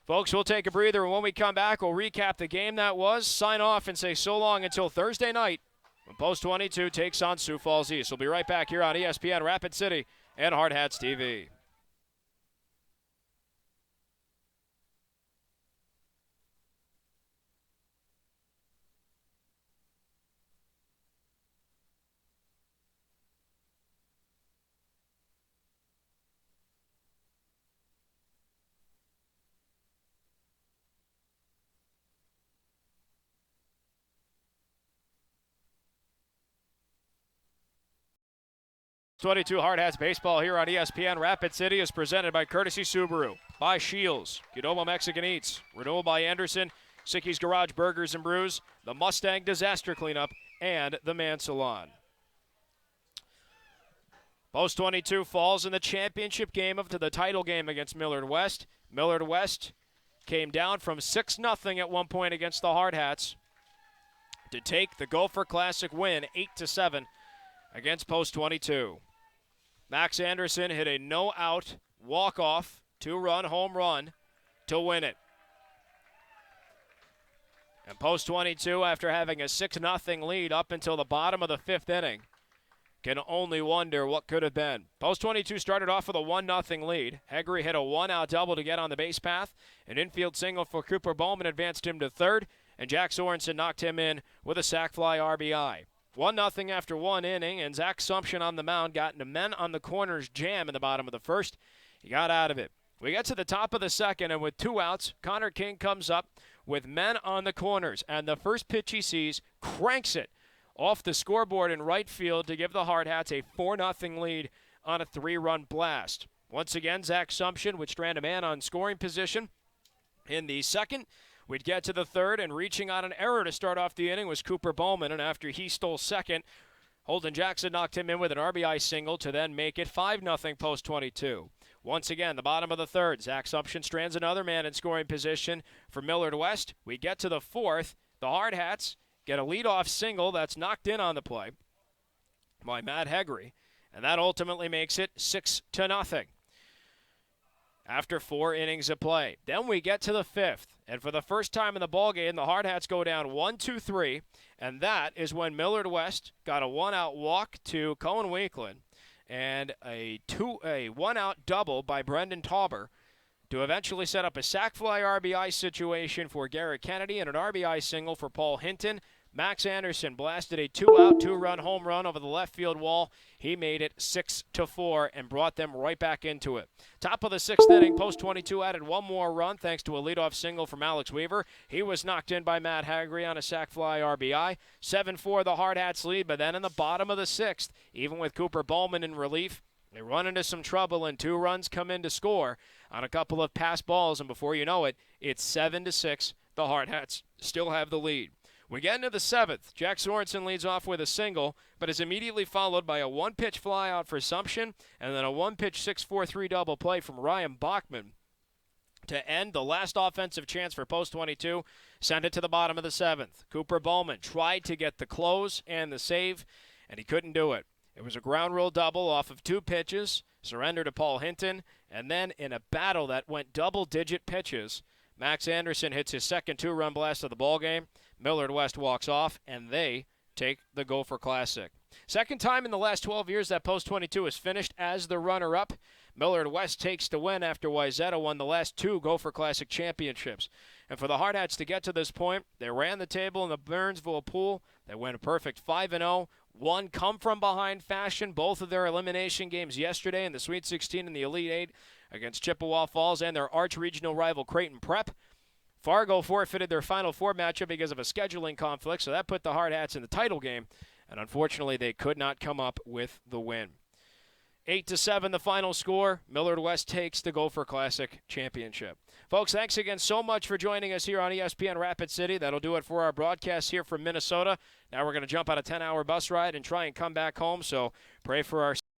Folks, we'll take a breather, and when we come back, we'll recap the game that was, sign off, and say so long until Thursday night when Post 22 takes on Sioux Falls East. We'll be right back here on ESPN Rapid City and Hardhats-TV. Post-22 Hardhats baseball here on ESPN Rapid City is presented by Courtesy Subaru, by Shields, Qdoba Mexican Eats, Renewal by Anderson, Sicky's Garage Burgers and Brews, the Mustang Disaster Cleanup, and the Man Salon. Post-22 falls in the championship game of the title game against Millard West. Millard West came down from 6-0 at one point against the Hardhats to take the Gopher Classic win 8-7 against Post-22. Max Anderson hit a no-out walk-off 2-run home run to win it. And Post-22, after having a 6-0 lead up until the bottom of the 5th inning, can only wonder what could have been. Post-22 started off with a 1-0 lead. Heggery hit a 1-out double to get on the base path. An infield single for Cooper Bowman advanced him to third, and Jack Sorensen knocked him in with a sac fly RBI. 1-0 after one inning, and Zach Sumption on the mound got into men on the corners jam in the bottom of the first. He got out of it. We get to the top of the second, and with 2 outs, Connor King comes up with men on the corners, and the first pitch he sees cranks it off the scoreboard in right field to give the Hardhats a 4-0 lead on a 3-run blast. Once again, Zach Sumption would strand a man on scoring position in the second. We'd get to the third, and reaching on an error to start off the inning was Cooper Bowman, and after he stole second, Holden Jackson knocked him in with an RBI single to then make it 5-0 Post-22. Once again, the bottom of the third, Zach Sumption strands another man in scoring position for Millard West. We get to the fourth. The Hardhats get a leadoff single that's knocked in on the play by Matt Heggery, and that ultimately makes it 6-0 after 4 innings of play. Then we get to the 5th, and for the first time in the ballgame, the Hardhats go down 1-2-3, and that is when Millard West got a 1-out walk to Cohen Weekland and a 1-out double by Brendan Tauber to eventually set up a sac fly RBI situation for Garrett Kennedy and an RBI single for Paul Hinton. Max Anderson blasted a 2-out, 2-run home run over the left field wall. He made it 6-4 and brought them right back into it. Top of the 6th inning, Post-22 added one more run thanks to a leadoff single from Alex Weaver. He was knocked in by Matt Haggerty on a sac fly RBI. 7-4 the Hardhats lead, but then in the bottom of the 6th, even with Cooper Bowman in relief, they run into some trouble and 2 runs come in to score on a couple of pass balls, and before you know it, it's 7-6. The Hardhats still have the lead. We get into the 7th. Jack Sorensen leads off with a single, but is immediately followed by a 1-pitch flyout for Sumption and then a 1-pitch 6-4-3 double play from Ryan Bachman to end the last offensive chance for Post-22. Send it to the bottom of the 7th. Cooper Bowman tried to get the close and the save, and he couldn't do it. It was a ground rule double off of 2 pitches, surrender to Paul Hinton, and then in a battle that went double-digit pitches, Max Anderson hits his second 2-run blast of the ballgame. Millard West walks off, and they take the Gopher Classic. Second time in the last 12 years that Post-22 has finished as the runner-up. Millard West takes the win after Wayzata won the last 2 Gopher Classic championships. And for the Hardhats to get to this point, they ran the table in the Burnsville pool. They went a perfect 5-0. One come-from-behind fashion, both of their elimination games yesterday in the Sweet 16 and the Elite 8 against Chippewa Falls and their arch-regional rival Creighton Prep. Fargo forfeited their Final Four matchup because of a scheduling conflict, so that put the Hardhats in the title game, and unfortunately they could not come up with the win. 8-7 the final score. Millard West takes the Gopher Classic championship. Folks, thanks again so much for joining us here on ESPN Rapid City. That'll do it for our broadcast here from Minnesota. Now we're going to jump on a 10-hour bus ride and try and come back home, so pray for our